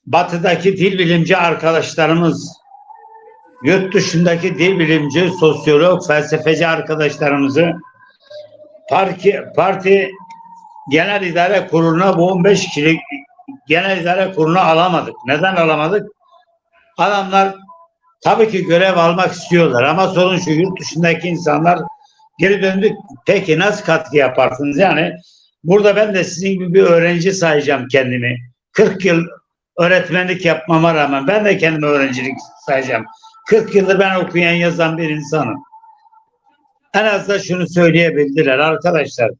batıdaki dil bilimci arkadaşlarımız, yurt dışındaki dil bilimci, sosyolog, felsefeci arkadaşlarımızı parti genel idare kuruluna, bu 15 kişilik genel idare kuruluna alamadık. Neden alamadık? Adamlar tabii ki görev almak istiyorlar ama sorun şu, yurt dışındaki insanlar geri döndük. Peki nasıl katkı yaparsınız? Yani burada ben de sizin gibi bir öğrenci sayacağım kendimi. 40 yıl öğretmenlik yapmama rağmen ben de kendimi öğrencilik sayacağım. 40 yıldır ben okuyan, yazan bir insanım. En azından şunu söyleyebildiler arkadaşlar.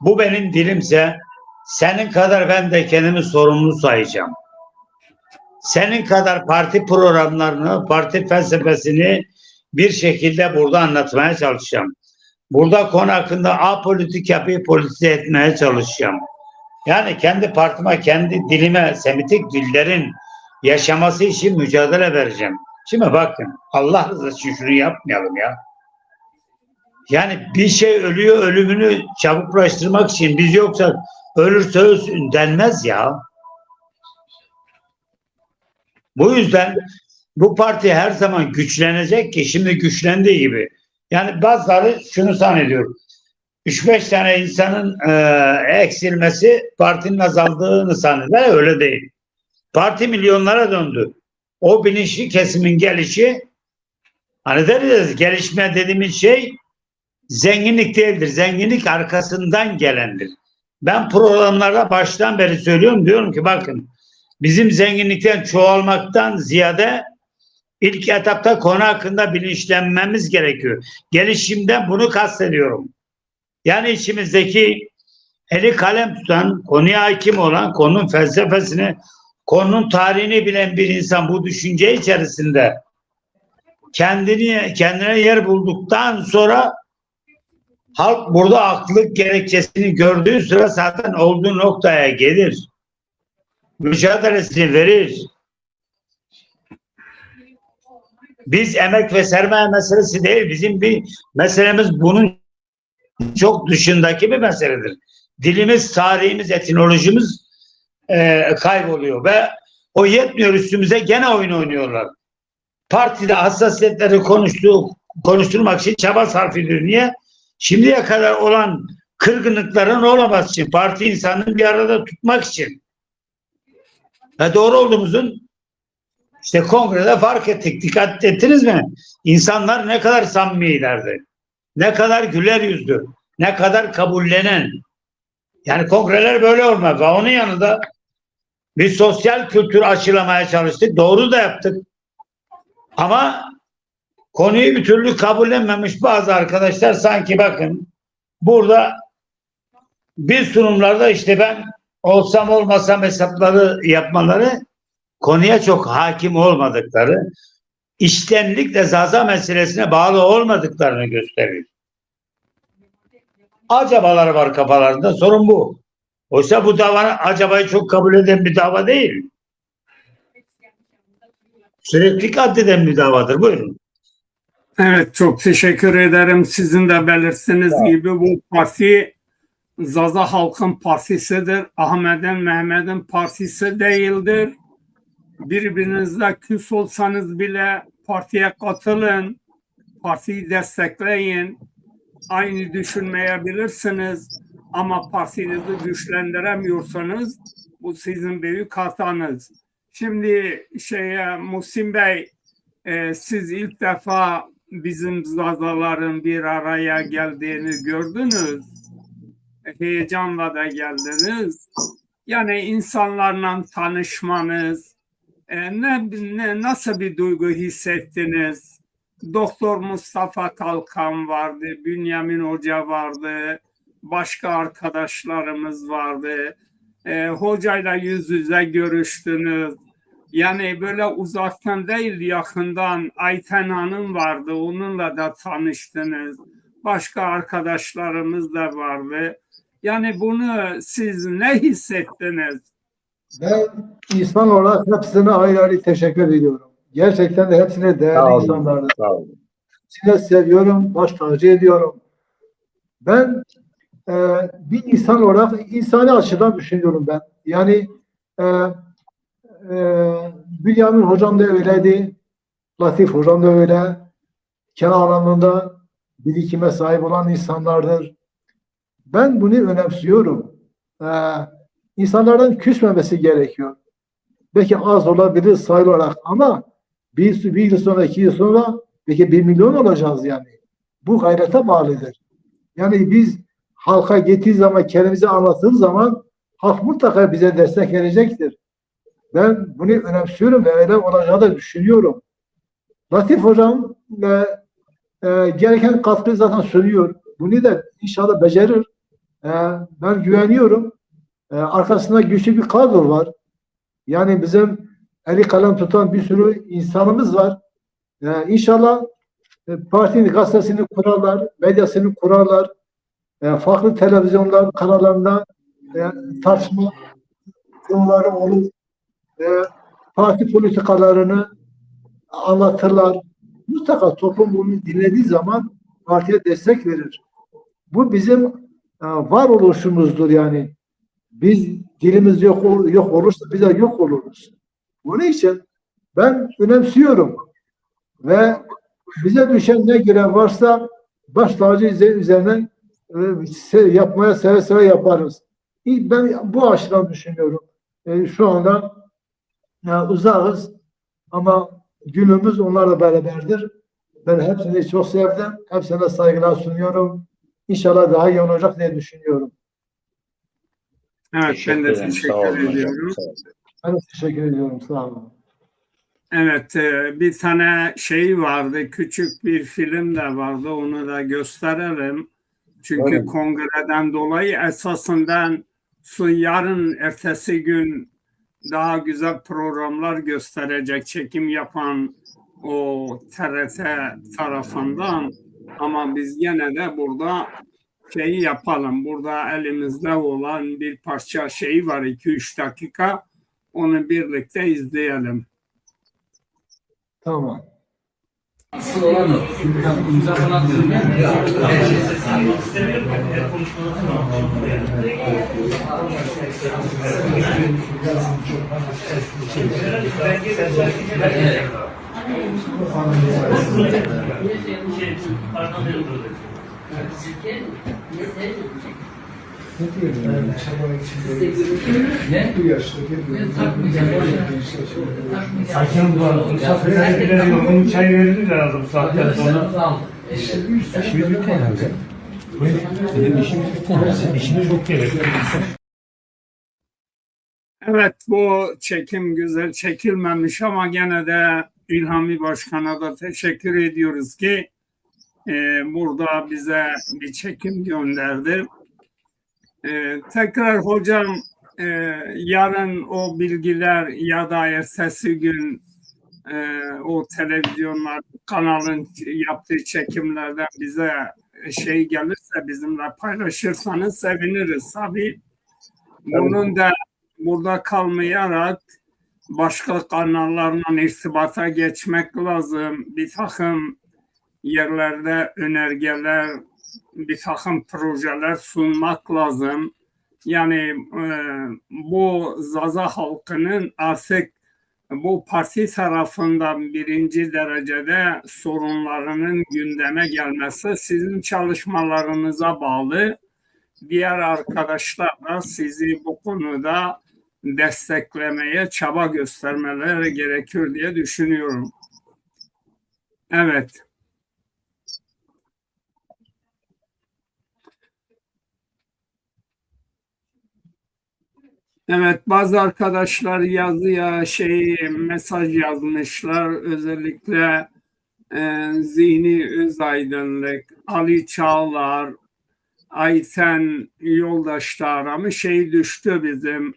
Bu benim dilimse senin kadar ben de kendimi sorumlu sayacağım. Senin kadar parti programlarını, parti felsefesini bir şekilde burada anlatmaya çalışacağım. Burada konu hakkında apolitik yapıyı politize etmeye çalışacağım. Yani kendi partime, kendi dilime, semitik dillerin yaşaması için mücadele vereceğim. Şimdi bakın, Allah rızası için şunu yapmayalım ya. Yani bir şey ölüyor, ölümünü çabuklaştırmak için biz yoksa ölürse ölsün denmez ya. Bu yüzden bu parti her zaman güçlenecek ki şimdi güçlendiği gibi. Yani bazıları şunu zannediyor. 3-5 tane insanın eksilmesi partinin azaldığını zanneder. Öyle değil. Parti milyonlara döndü. O bilinçli kesimin gelişi, hani deriz, gelişme dediğimiz şey zenginlik değildir. Zenginlik arkasından gelendir. Ben programlarda baştan beri söylüyorum. Diyorum ki bakın, bizim zenginlikten çoğalmaktan ziyade ilk etapta konu hakkında bilinçlenmemiz gerekiyor. Gelişimden bunu kastediyorum. Yani içimizdeki eli kalem tutan, konuya hakim olan, konunun felsefesini, konunun tarihini bilen bir insan bu düşünce içerisinde kendine yer bulduktan sonra halk burada haklılık gerekçesini gördüğü sıra zaten olduğu noktaya gelir. Mücadelesini verir. Biz emek ve sermaye meselesi değil. Bizim bir meselemiz bunun çok dışındaki bir meseledir. Dilimiz, tarihimiz, etnolojimiz kayboluyor ve o yetmiyor, üstümüze gene oyun oynuyorlar. Partide hassasiyetleri konuşturmak için çaba sarf ediyor. Niye? Şimdiye kadar olan kırgınlıkların olamaz için, parti insanını bir arada tutmak için. Ve doğru olduğumuzun işte kongrede fark ettik. Dikkat ettiniz mi? İnsanlar ne kadar samimilerdi. Ne kadar güler yüzlü. Ne kadar kabullenen. Yani kongreler böyle olmaz. Ve onun yanında bir sosyal kültür aşılamaya çalıştık. Doğru da yaptık. Ama konuyu bir türlü kabullenmemiş bazı arkadaşlar sanki bakın burada bir sunumlarda işte ben olsam olmasam hesapları yapmaları, konuya çok hakim olmadıkları, içtenlikle zaza meselesine bağlı olmadıklarını gösteriyor. Acabalar var kafalarında, sorun bu. Oysa bu dava acabayı çok kabul eden bir dava değil. Sürekli kaddeden bir davadır. Buyurun. Evet, çok teşekkür ederim. Sizin de belirttiğiniz gibi bu parti Zaza Halkın Partisidir. Ahmet'in, Mehmet'in partisi değildir. Birbirinizle küs olsanız bile partiye katılın. Partiyi destekleyin. Aynı düşünmeyebilirsiniz. Ama partinizi güçlendiremiyorsanız bu sizin büyük hatanız. Şimdi Muhsin Bey, siz ilk defa bizim Zazaların bir araya geldiğini gördünüz. Heyecanla da geldiniz. Yani insanlarla tanışmanız, nasıl bir duygu hissettiniz? Doktor Mustafa Kalkan vardı, Bünyamin Hoca vardı, başka arkadaşlarımız vardı. Hocayla yüz yüze görüştünüz. Yani böyle uzaktan değil, yakından Ayten Hanım vardı, onunla da tanıştınız. Başka arkadaşlarımız da vardı. Yani bunu siz ne hissettiniz? Ben insan olarak hepsine ayrı ayrı teşekkür ediyorum. Gerçekten de hepsine değerli insanlardı. Sağ olun. Hepsine seviyorum, baş tacı ediyorum. Ben bir insan olarak insani açıdan düşünüyorum ben. Yani Bünyamin Hocam da öyleydi. Latif Hocam da öyle. Kenar alanında birikime sahip olan insanlardır. Ben bunu önemsiyorum. İnsanlardan küsmemesi gerekiyor. Belki az olabilir sayı olarak ama bir yıl sonra, 2 yıl sonra belki 1 milyon olacağız yani. Bu gayrete bağlıdır. Yani biz halka gittiği zaman, kendimizi anlattığımız zaman halk mutlaka bize destek verecektir. Ben bunu önemsiyorum ve öyle olacağı da düşünüyorum. Latif Hocam gereken katkıyı zaten sunuyor. Bunu da inşallah becerir. Ben güveniyorum. Arkasında güçlü bir kadro var. Yani bizim eli kalem tutan bir sürü insanımız var. İnşallah partinin gazetesini kurarlar, medyasını kurarlar. Farklı televizyonlar kanallarında tartışma konuları olur. Parti politikalarını anlatırlar. Mutlaka toplum bunu dinlediği zaman partiye destek verir. Bu bizim varoluşumuzdur yani. Biz dilimiz yok olursa biz de yok oluruz. Bunun için ben önemsiyorum ve bize düşen ne görev varsa baş tacı üzerine yapmaya seve seve yaparız. Ben bu açıdan düşünüyorum. Şu anda uzağız ama günümüz onlarla beraberdir. Ben hepsini çok sevdim. Hepsine saygılar sunuyorum. İnşallah daha iyi olacak diye düşünüyorum. Evet, ben de teşekkür ediyorum. Ben de teşekkür ediyorum. Sağ olun. Evet, bir tane vardı, küçük bir film de vardı, onu da gösterelim. Çünkü evet, kongreden dolayı esasında yarın, ertesi gün daha güzel programlar gösterecek, çekim yapan o TRT tarafından, ama biz gene de burada şeyi yapalım. Burada elimizde olan bir parça şey var, 2-3 dakika. Onu birlikte izleyelim. Tamam. Asıl olan o. İmza falan diyorum ya. Ne? Sakin bu misafirlere yorgun çay verilir herhalde bu saatten sonra. İşimiz bitti herhalde. Benim işimiz bitti herhalde. İşimiz çok gerek. Evet, bu çekim güzel çekilmemiş ama gene de İlhami Başkan'a da teşekkür ediyoruz ki burada bize bir çekim gönderdi. Tekrar hocam, yarın o bilgiler ya da ertesi gün o televizyonlar kanalın yaptığı çekimlerden bize şey gelirse bizimle paylaşırsanız seviniriz tabii. Bunun da burada kalmayarak başka kanallarla irtibata geçmek lazım. Bir takım yerlerde önergeler, bir takım projeler sunmak lazım. Yani bu Zaza halkının artık bu parti tarafından birinci derecede sorunlarının gündeme gelmesi sizin çalışmalarınıza bağlı. Diğer arkadaşlar da sizi bu konuda desteklemeye çaba göstermeleri gerekiyor diye düşünüyorum. Evet. Evet, bazı arkadaşlar yazıya mesaj yazmışlar. Özellikle Zihni Özaydınlık, Ali Çağlar, Ayten Yoldaş da aramış. Düştü bizim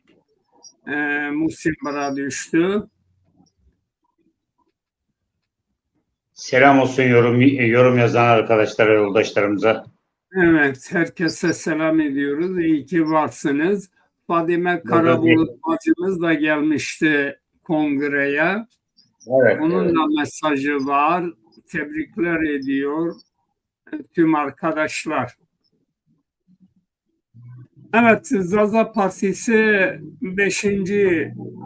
Musim düştü. Selam olsun yorum yazan arkadaşlara, yoldaşlarımıza. Evet, herkese selam ediyoruz. İyi ki varsınız. Fadime Karabulut bacımız da gelmişti kongreye. Evet. Onun da mesajı var. Tebrikler ediyor tüm arkadaşlar. Evet, Zaza Partisi 5.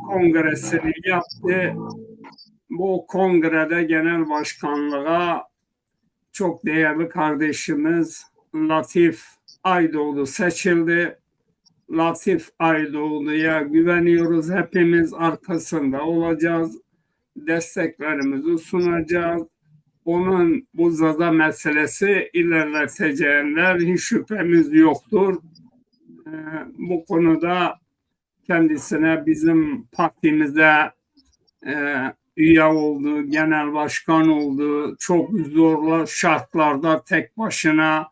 kongresini yaptı. Bu kongrede genel başkanlığa çok değerli kardeşimiz Latif Aydoğdu seçildi. Latif Aydoğdu'ya güveniyoruz. Hepimiz arkasında olacağız. Desteklerimizi sunacağız. Onun bu Zaza meselesi ilerleteceğinden hiç şüphemiz yoktur. Bu konuda kendisine, bizim partimize üye oldu, genel başkan oldu. Çok zor şartlarda tek başına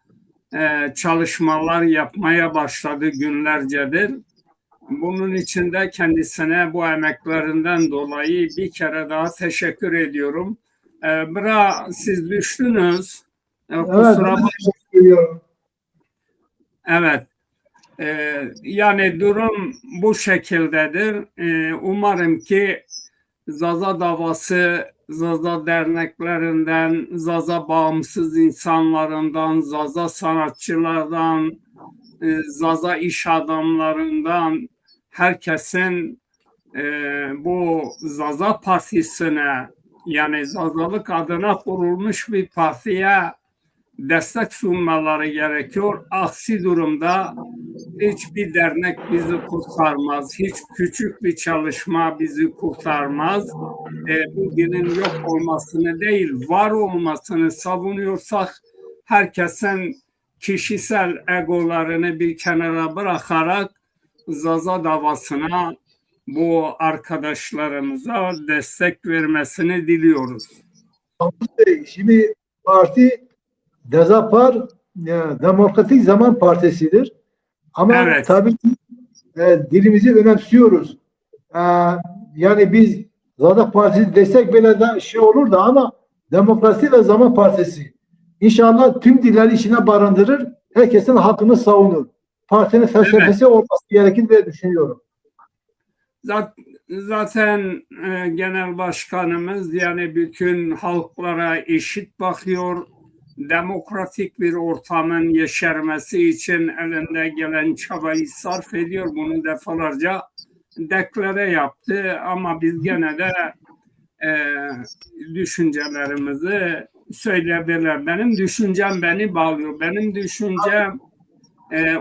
çalışmalar yapmaya başladı günlercedir. Bunun için de kendisine bu emeklerinden dolayı bir kere daha teşekkür ediyorum. Siz düştünüz. Kusura bakmayın. Evet. Yani durum bu şekildedir. Umarım ki Zaza davası, Zaza derneklerinden, Zaza bağımsız insanlarından, Zaza sanatçılardan, Zaza iş adamlarından herkesin bu Zaza Partisi'ne, yani Zazalık adına kurulmuş bir partiye destek sunmaları gerekiyor. Aksi durumda hiçbir dernek bizi kurtarmaz. Hiç küçük bir çalışma bizi kurtarmaz. Bu dinin yok olmasını değil, var olmasını savunuyorsak herkesin kişisel egolarını bir kenara bırakarak Zaza davasına bu arkadaşlarımıza destek vermesini diliyoruz. Şimdi parti Dezapar Demokratik Zaman Partisi'dir. Ama evet, tabii dilimizi önemsiyoruz. Yani biz Zaten Partisi desek böyle de şey olur da ama Demokrasi ve Zaman Partisi İnşallah tüm dilleri içine barındırır. Herkesin hakkını savunur. Partinin felsefesi olması gerekir diye düşünüyorum. Zaten genel başkanımız yani bütün halklara eşit bakıyor. Demokratik bir ortamın yeşermesi için elinde gelen çabayı sarf ediyor. Bunu defalarca deklare yaptı ama biz gene de düşüncelerimizi söyleyebilirler. Benim düşüncem beni bağlıyor. Benim düşüncem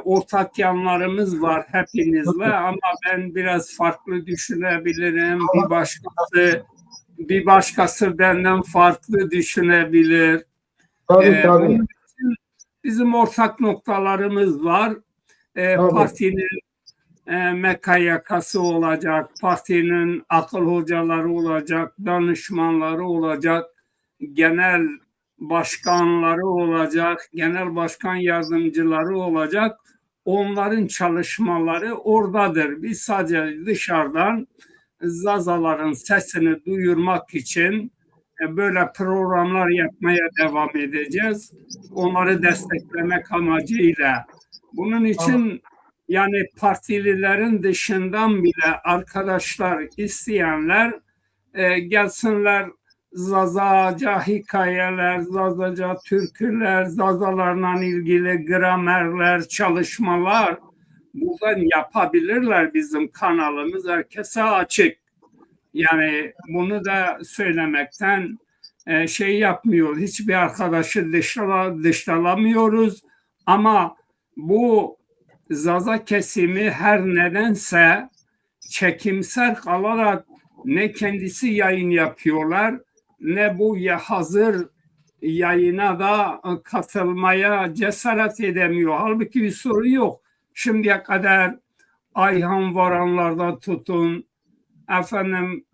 ortak yanlarımız var hepinizle ama ben biraz farklı düşünebilirim. Bir başkası benden farklı düşünebilir. Tabii. Bunun için bizim ortak noktalarımız var. Partinin MKYK'sı olacak, partinin akıl hocaları olacak, danışmanları olacak, genel başkanları olacak, genel başkan yardımcıları olacak. Onların çalışmaları oradadır. Biz sadece dışarıdan Zazaların sesini duyurmak için böyle programlar yapmaya devam edeceğiz. Onları desteklemek amacıyla. Bunun için yani partililerin dışından bile arkadaşlar isteyenler gelsinler, Zazaca hikayeler, Zazaca türküler, Zazalarla ilgili gramerler, çalışmalar buradan yapabilirler. Bizim kanalımız herkese açık. Yani bunu da söylemekten şey yapmıyoruz. Hiçbir arkadaşı dışlamıyoruz. Ama bu Zaza kesimi her nedense çekimser kalarak ne kendisi yayın yapıyorlar ne bu hazır yayına da katılmaya cesaret edemiyor. Halbuki bir sorun yok. Şimdiye kadar Ayhan Varanlar'da tutun, efendim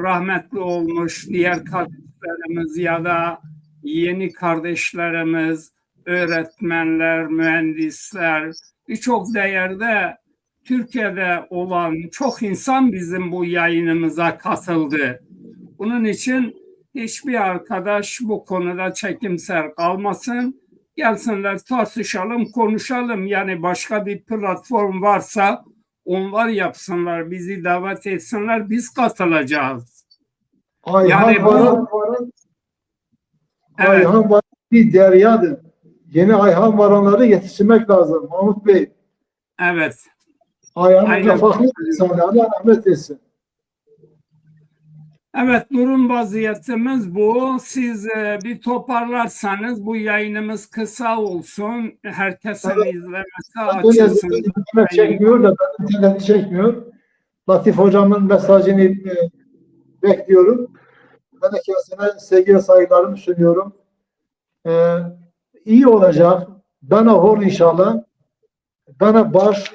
rahmetli olmuş diğer kardeşlerimiz ya da yeni kardeşlerimiz, öğretmenler, mühendisler, birçok değerde Türkiye'de olan çok insan bizim bu yayınımıza katıldı. Bunun için hiçbir arkadaş bu konuda çekimser kalmasın. Gelsinler tartışalım, konuşalım. Yani başka bir platform varsa onlar yapsınlar, bizi davet etsinler, biz katılacağız. Ayhan Varan bir deryadır. Yeni Ayhan Varanları yetiştirmek lazım Mahmut Bey. Evet. Ayhan Hoca farklı insanlar. Allah rahmet etsin. Evet, durum vaziyetimiz bu. Siz bir toparlarsanız bu yayınımız kısa olsun. Herkesin izlemesi açısından. İnternet çekmiyor da ben interneti çekmiyor. Latif Hocam'ın mesajını bekliyorum. Ben de kendisine sevgi ve saygılarımı sunuyorum. İyi olacak. Bana hor inşallah. Bana baş.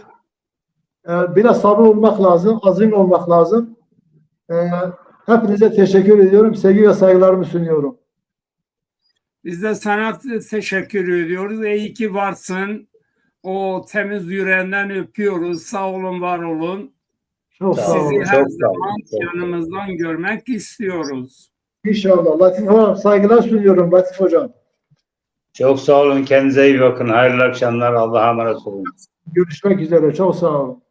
Biraz sabır olmak lazım. Azim olmak lazım. Hepinize teşekkür ediyorum. Sevgi ve saygılarımı sunuyorum. Biz de sana teşekkür ediyoruz. İyi ki varsın. O temiz yüreğinden öpüyoruz. Sağ olun, var olun. Çok sağ olun. Sizi her zaman yanımızdan görmek istiyoruz. İnşallah. Latif Hocam saygılar sunuyorum Latif Hocam. Çok sağ olun. Kendinize iyi bakın. Hayırlı akşamlar. Allah'a emanet olun. Görüşmek üzere. Çok sağ olun.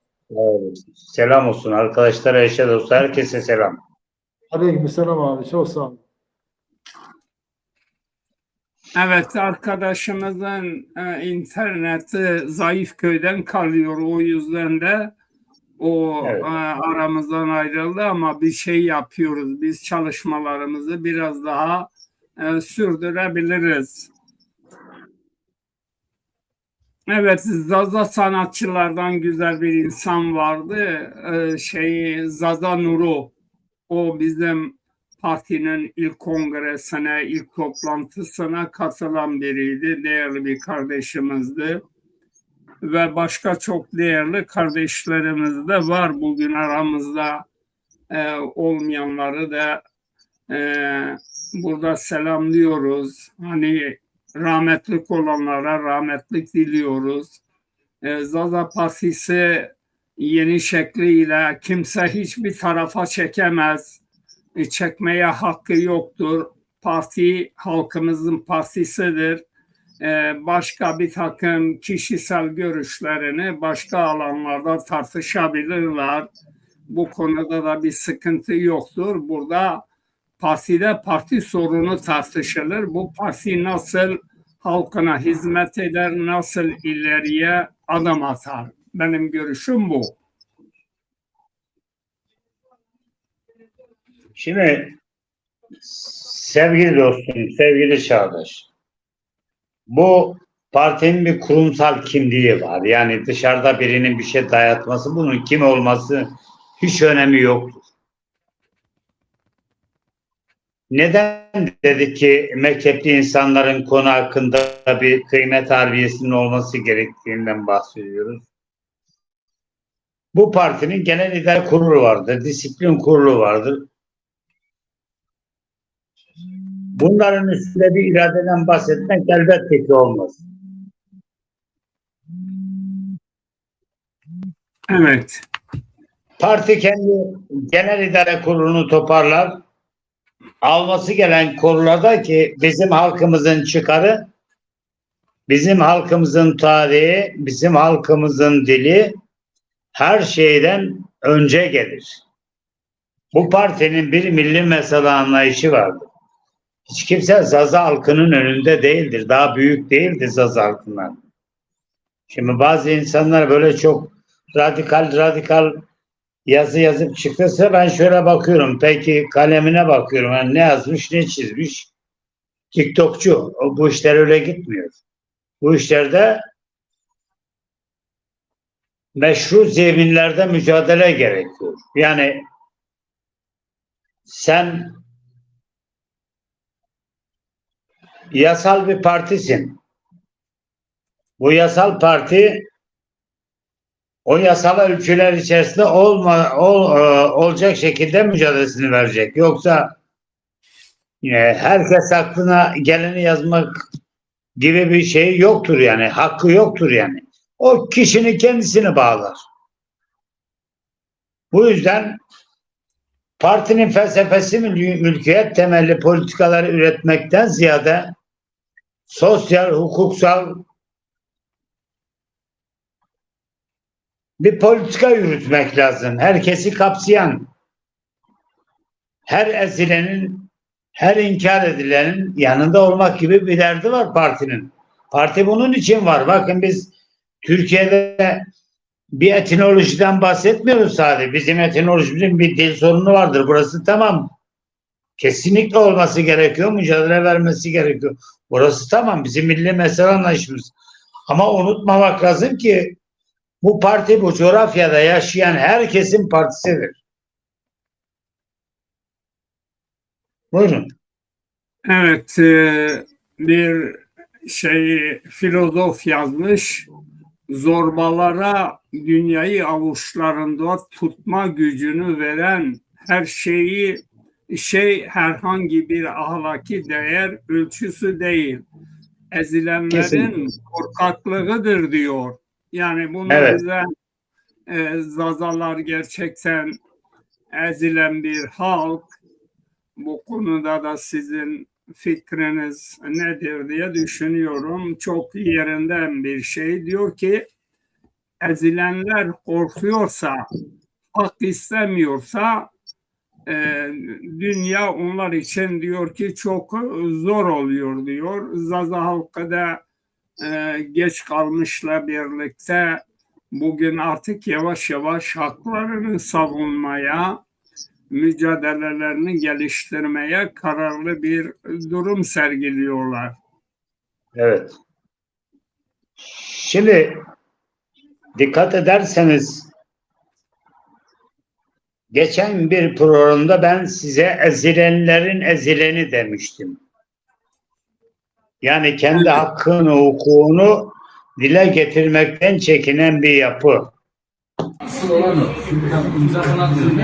Selam olsun arkadaşlara, eşe, dosta, herkese selam. Aleykümselam abi. Çok sağ olun. Evet, arkadaşımızın interneti zayıf köyden kalıyor. O yüzden de Evet. aramızdan ayrıldı ama bir şey yapıyoruz. Biz çalışmalarımızı biraz daha sürdürebiliriz. Evet, Zaza sanatçılardan güzel bir insan vardı. Zaza Nuru. O bizim partinin ilk kongresine, ilk toplantısına katılan biriydi. Değerli bir kardeşimizdi. Ve başka çok değerli kardeşlerimiz de var. Bugün aramızda olmayanları da burada selamlıyoruz. Hani rahmetlik olanlara rahmetlik diliyoruz. Zaza Partisi yeni şekliyle kimse hiçbir tarafa çekemez. Çekmeye hakkı yoktur. Parti halkımızın partisidir. Başka bir takım kişisel görüşlerini başka alanlarda tartışabilirler. Bu konuda da bir sıkıntı yoktur. Burada partide parti sorunu tartışılır. Bu parti nasıl halkına hizmet eder, nasıl ileriye adım atar? Benim görüşüm bu. Şimdi sevgili dostum, sevgili Çağdaş, bu partinin bir kurumsal kimliği var. Yani dışarıda birinin bir şey dayatması, bunun kim olması hiç önemi yoktur. Neden dedik ki mektepli insanların konu hakkında bir kıymet harbiyesinin olması gerektiğinden bahsediyoruz? Bu partinin genel idare kurulu vardır, disiplin kurulu vardır. Bunların üstünde bir iradeden bahsetmek elbette ki olmaz. Evet. Parti kendi genel idare kurulunu toparlar. Alması gelen konularda ki bizim halkımızın çıkarı, bizim halkımızın tarihi, bizim halkımızın dili her şeyden önce gelir. Bu partinin bir milli mesele anlayışı vardır. Hiç kimse Zaza halkının önünde değildir. Daha büyük değildir Zaza halkından. Şimdi bazı insanlar böyle çok radikal yazı yazıp çıktıysa ben şöyle bakıyorum. Peki kalemine bakıyorum. Yani ne yazmış, ne çizmiş? TikTokçu. Bu işler öyle gitmiyor. Bu işlerde meşru zeminlerde mücadele gerekiyor. Yani sen yasal bir partisin. Bu yasal parti o yasal ölçüler içerisinde olacak şekilde mücadelesini verecek. Yoksa herkes aklına geleni yazmak gibi bir şey yoktur yani. Hakkı yoktur yani. O kişinin kendisini bağlar. Bu yüzden partinin felsefesi mülkiyet temelli politikaları üretmekten ziyade sosyal, hukuksal bir politika yürütmek lazım. Herkesi kapsayan, her ezilenin, her inkar edilenin yanında olmak gibi bir derdi var partinin. Parti bunun için var. Bakın biz Türkiye'de bir etnolojiden bahsetmiyoruz sadece. Bizim etnolojimizin bir dil sorunu vardır. Burası tamam. Kesinlikle olması gerekiyor. Mücadele vermesi gerekiyor. Burası tamam. Bizim milli mesele anlayışımız. Ama unutmamak lazım ki bu parti bu coğrafyada yaşayan herkesin partisidir. Buyurun. Evet, bir filozof yazmış. Zorbalara dünyayı avuçlarında tutma gücünü veren her herhangi bir ahlaki değer ölçüsü değil. Ezilenlerin Kesinlikle. korkaklığıdır diyor. Yani bunu bize Zazalar gerçekten ezilen bir halk. Bu konuda da sizin fikriniz nedir diye düşünüyorum. Çok yerinden bir şey. Diyor ki ezilenler korkuyorsa, hak istemiyorsa dünya onlar için diyor ki çok zor oluyor diyor. Zaza halkı da geç kalmışla birlikte bugün artık yavaş yavaş haklarını savunmaya, mücadelelerini geliştirmeye kararlı bir durum sergiliyorlar. Evet. Şimdi dikkat ederseniz geçen bir programda ben size ezilenlerin ezileni demiştim. Yani kendi hakkını, hukukunu dile getirmekten çekinen bir yapı. Asıl olan o. İmza falan attın mı?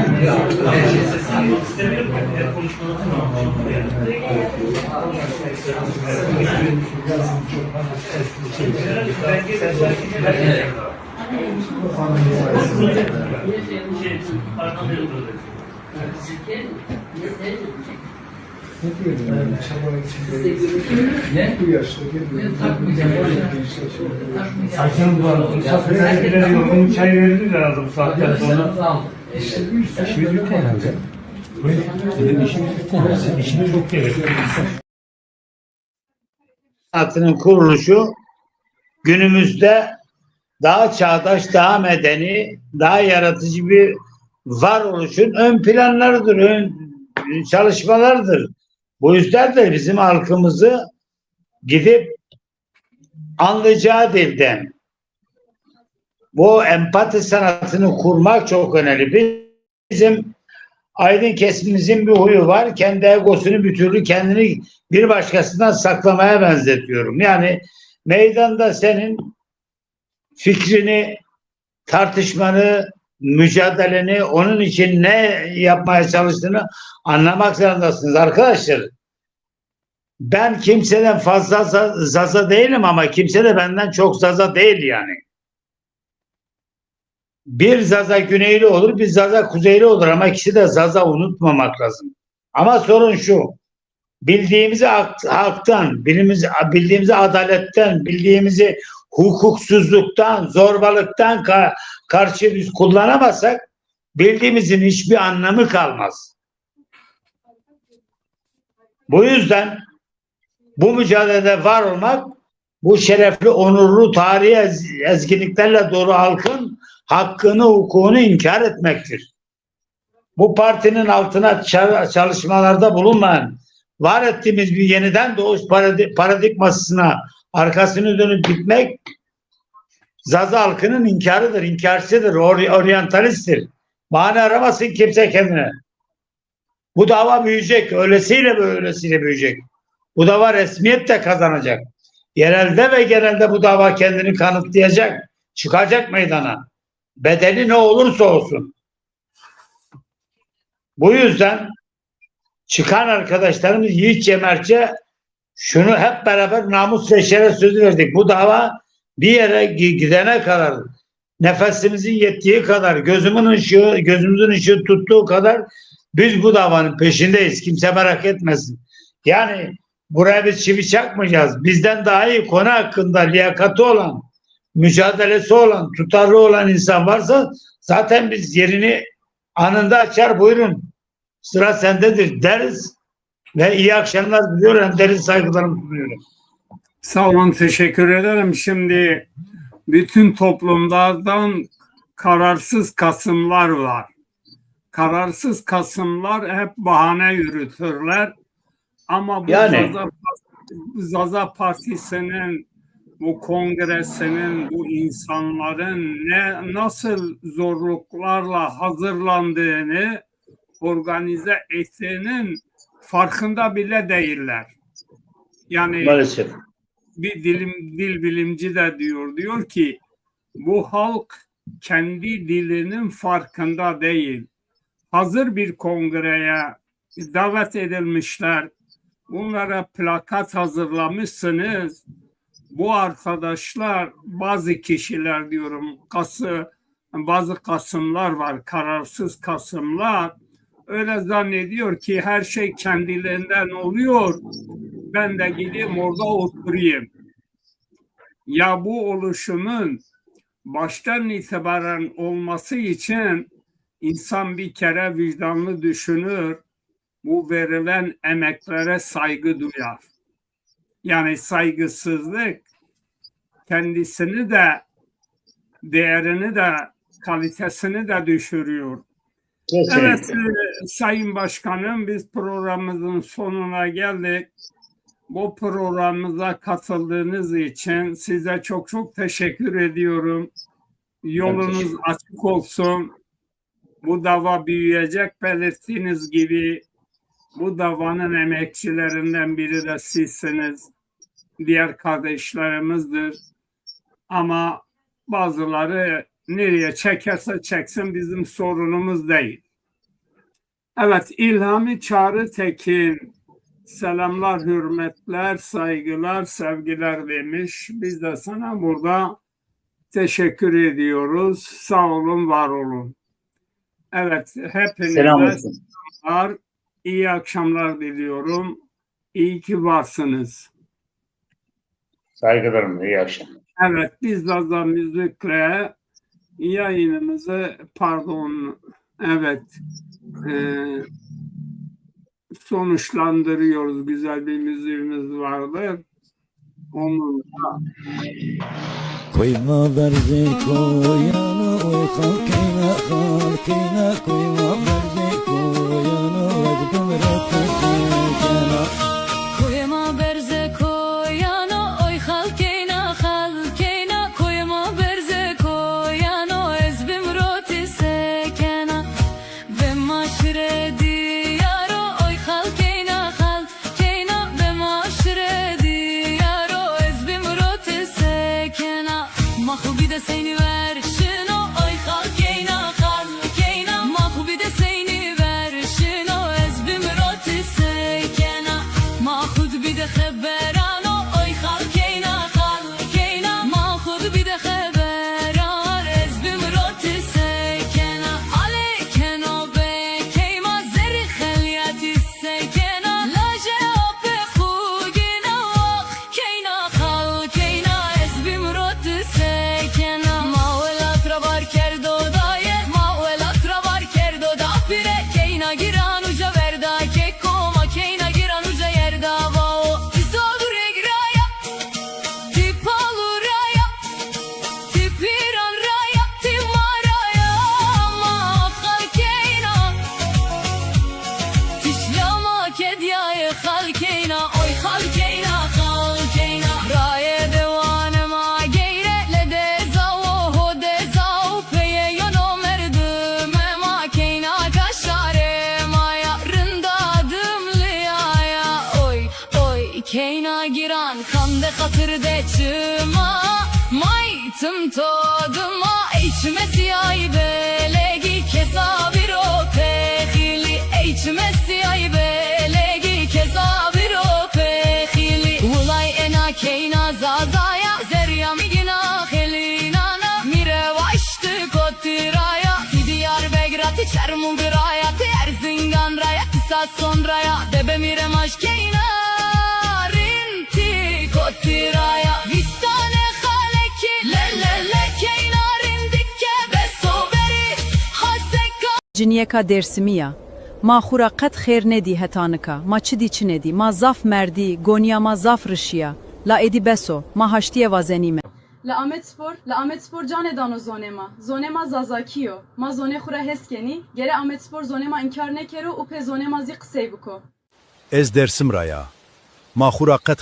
Sakin bu misafirlere birer yorgun çay verilir herhalde bu saatten sonra. İşimiz bitti herhalde. Benim işimiz bitti herhalde. İşimiz çok gerekli. Sanatının kuruluşu günümüzde daha çağdaş, daha medeni, daha yaratıcı bir varoluşun ön planlarıdır, ön çalışmalardır. Bu yüzden de bizim halkımızı gidip anlayacağı dilden bu empati sanatını kurmak çok önemli. Bizim aydın kesimimizin bir huyu var. Kendi egosunu bir türlü kendini bir başkasından saklamaya benzetiyorum. Yani meydanda senin fikrini, tartışmanı, mücadeleni, onun için ne yapmaya çalıştığını anlamak zorundasınız arkadaşlar. Ben kimseden fazla zaza değilim ama kimse de benden çok zaza değil yani. Bir zaza güneyli olur, bir zaza kuzeyli olur ama ikisi de zaza unutmamak lazım. Ama sorun şu, bildiğimizi haktan, bildiğimizi adaletten, bildiğimizi hukuksuzluktan, zorbalıktan karşı biz kullanamazsak bildiğimizin hiçbir anlamı kalmaz. Bu yüzden bu mücadelede var olmak, bu şerefli, onurlu, tarihi ezginliklerle dolu halkın hakkını, hukukunu inkar etmektir. Bu partinin altına çalışmalarda bulunmayan, var ettiğimiz bir yeniden doğuş paradigmasına arkasını dönüp gitmek, Zaza halkının inkarıdır, inkarcıdır, oryantalisttir. Bahane aramasın kimse kendine. Bu dava büyüyecek, öylesiyle böylesiyle büyüyecek. Bu dava resmiyet de kazanacak. Yerelde ve genelde bu dava kendini kanıtlayacak, çıkacak meydana. Bedeli ne olursa olsun. Bu yüzden çıkan arkadaşlarımız yiğitçe mertçe şunu hep beraber namus ve şeref sözü verdik. Bu dava bir yere gidene kadar, nefesimizin yettiği kadar, gözümüzün ışığı tuttuğu kadar biz bu davanın peşindeyiz. Kimse merak etmesin. Yani buraya biz çivi çakmayacağız. Bizden daha iyi konu hakkında liyakati olan, mücadelesi olan, tutarlı olan insan varsa zaten biz yerini anında açar, buyurun sıra sendedir deriz ve iyi akşamlar diliyorum. Derin saygılarımı sunuyorum. Sağ olun, teşekkür ederim. Şimdi bütün toplumlardan kararsız kasımlar var. Kararsız kasımlar hep bahane yürütürler. Ama bu Yani. Zaza Partisi'nin, bu kongresinin, bu insanların nasıl zorluklarla hazırlandığını, organize ettiğinin farkında bile değiller. Yani maalesef bir dil bilimci de diyor ki bu halk kendi dilinin farkında değil. Hazır bir kongreye davet edilmişler. Bunlara plakat hazırlamışsınız. Bu arkadaşlar, bazı kişiler diyorum, bazı kasımlar var, kararsız kasımlar. Öyle zannediyor ki her şey kendilerinden oluyor. Ben de gideyim orada oturayım. Ya bu oluşumun baştan itibaren olması için insan bir kere vicdanlı düşünür. Bu verilen emeklere saygı duyar. Yani saygısızlık kendisini de, değerini de, kalitesini de düşürüyor. kesinlikle. Evet Sayın Başkanım, biz programımızın sonuna geldik. Bu programımıza katıldığınız için size çok çok teşekkür ediyorum. Yolunuz açık olsun. Bu dava büyüyecek, belirttiğiniz gibi. Bu davanın emekçilerinden biri de sizsiniz. Diğer kardeşlerimizdir. Ama bazıları nereye çekerse çeksin bizim sorunumuz değil. Evet, İlhami Çağrı Tekin, selamlar, hürmetler, saygılar, sevgiler demiş. Biz de sana burada teşekkür ediyoruz. Sağ olun, var olun. Evet, hepinize Selam olsun. selamlar, iyi akşamlar diliyorum. İyi ki varsınız. Saygılarımla iyi akşamlar. Evet, biz de müzikle yayınımızı, evet, sonuçlandırıyoruz. Güzel bir müziğimiz vardı. Onun Koyma berze koyana oy halkina halkina koyma berze koyana vezbim ratıcana Koyma berze koyana oy halkina halkina koyma berze koyana ezbim roti sekena be maşre diyaro oy halkina halkina be maşre diyaro ezbim roti sekena mahbi de seni ver şino oy halkina halkina mahbi de seni ver şino ezbim roti sekena mahud bir de haberano oy halkina halkina mahud bir de haberan ezbim roti sekena alekeno be keyma zeri khaliati sekena la jawab khugina keyna halkina ezbim roti sekena ma wala travar kerdo daye ma wala travar kerdo da pire keyna giran uja verda ke koma keyna giran uja yerda vao isodur egraya tipaluraya tipiran raya timaraya ma khalkeyna tishlama kedyaye khalkeyna oy khalkeyna khalkeyna raye dewane ma geyre le de zao ho de zao peye yono merdime ma keyna kaşare maya rındadım liyaya oy oy keyna giran kande katır de çıma maytım todıma içmesi ay belegi kesabir o pehili içmesi ay belegi kesabir o pehili ulay ena keyna zazaya zeryami gina helinana mire vaştı kotiraya diyar begrati çermu biraya erzingan raya kısas sonraya debe mire maş keyna rinti kotiraya vistane haleki le le le keyna rindike besoberi haseka Ciniyeka dersimiya ma xura qet xêr nedî hetanika ma çi dî çi nedî ma zaf merdî goniya ma zaf rişiya la êdî beso ma haştiye vazenî me La Ahmetspor cane dano zonema. Zonema zazakiyo. Ma zone xura heskeni. Gere Ahmetspor zonema inkar nekero upe zonema zi qsey biko. Ez dersim raya. Ma xura qet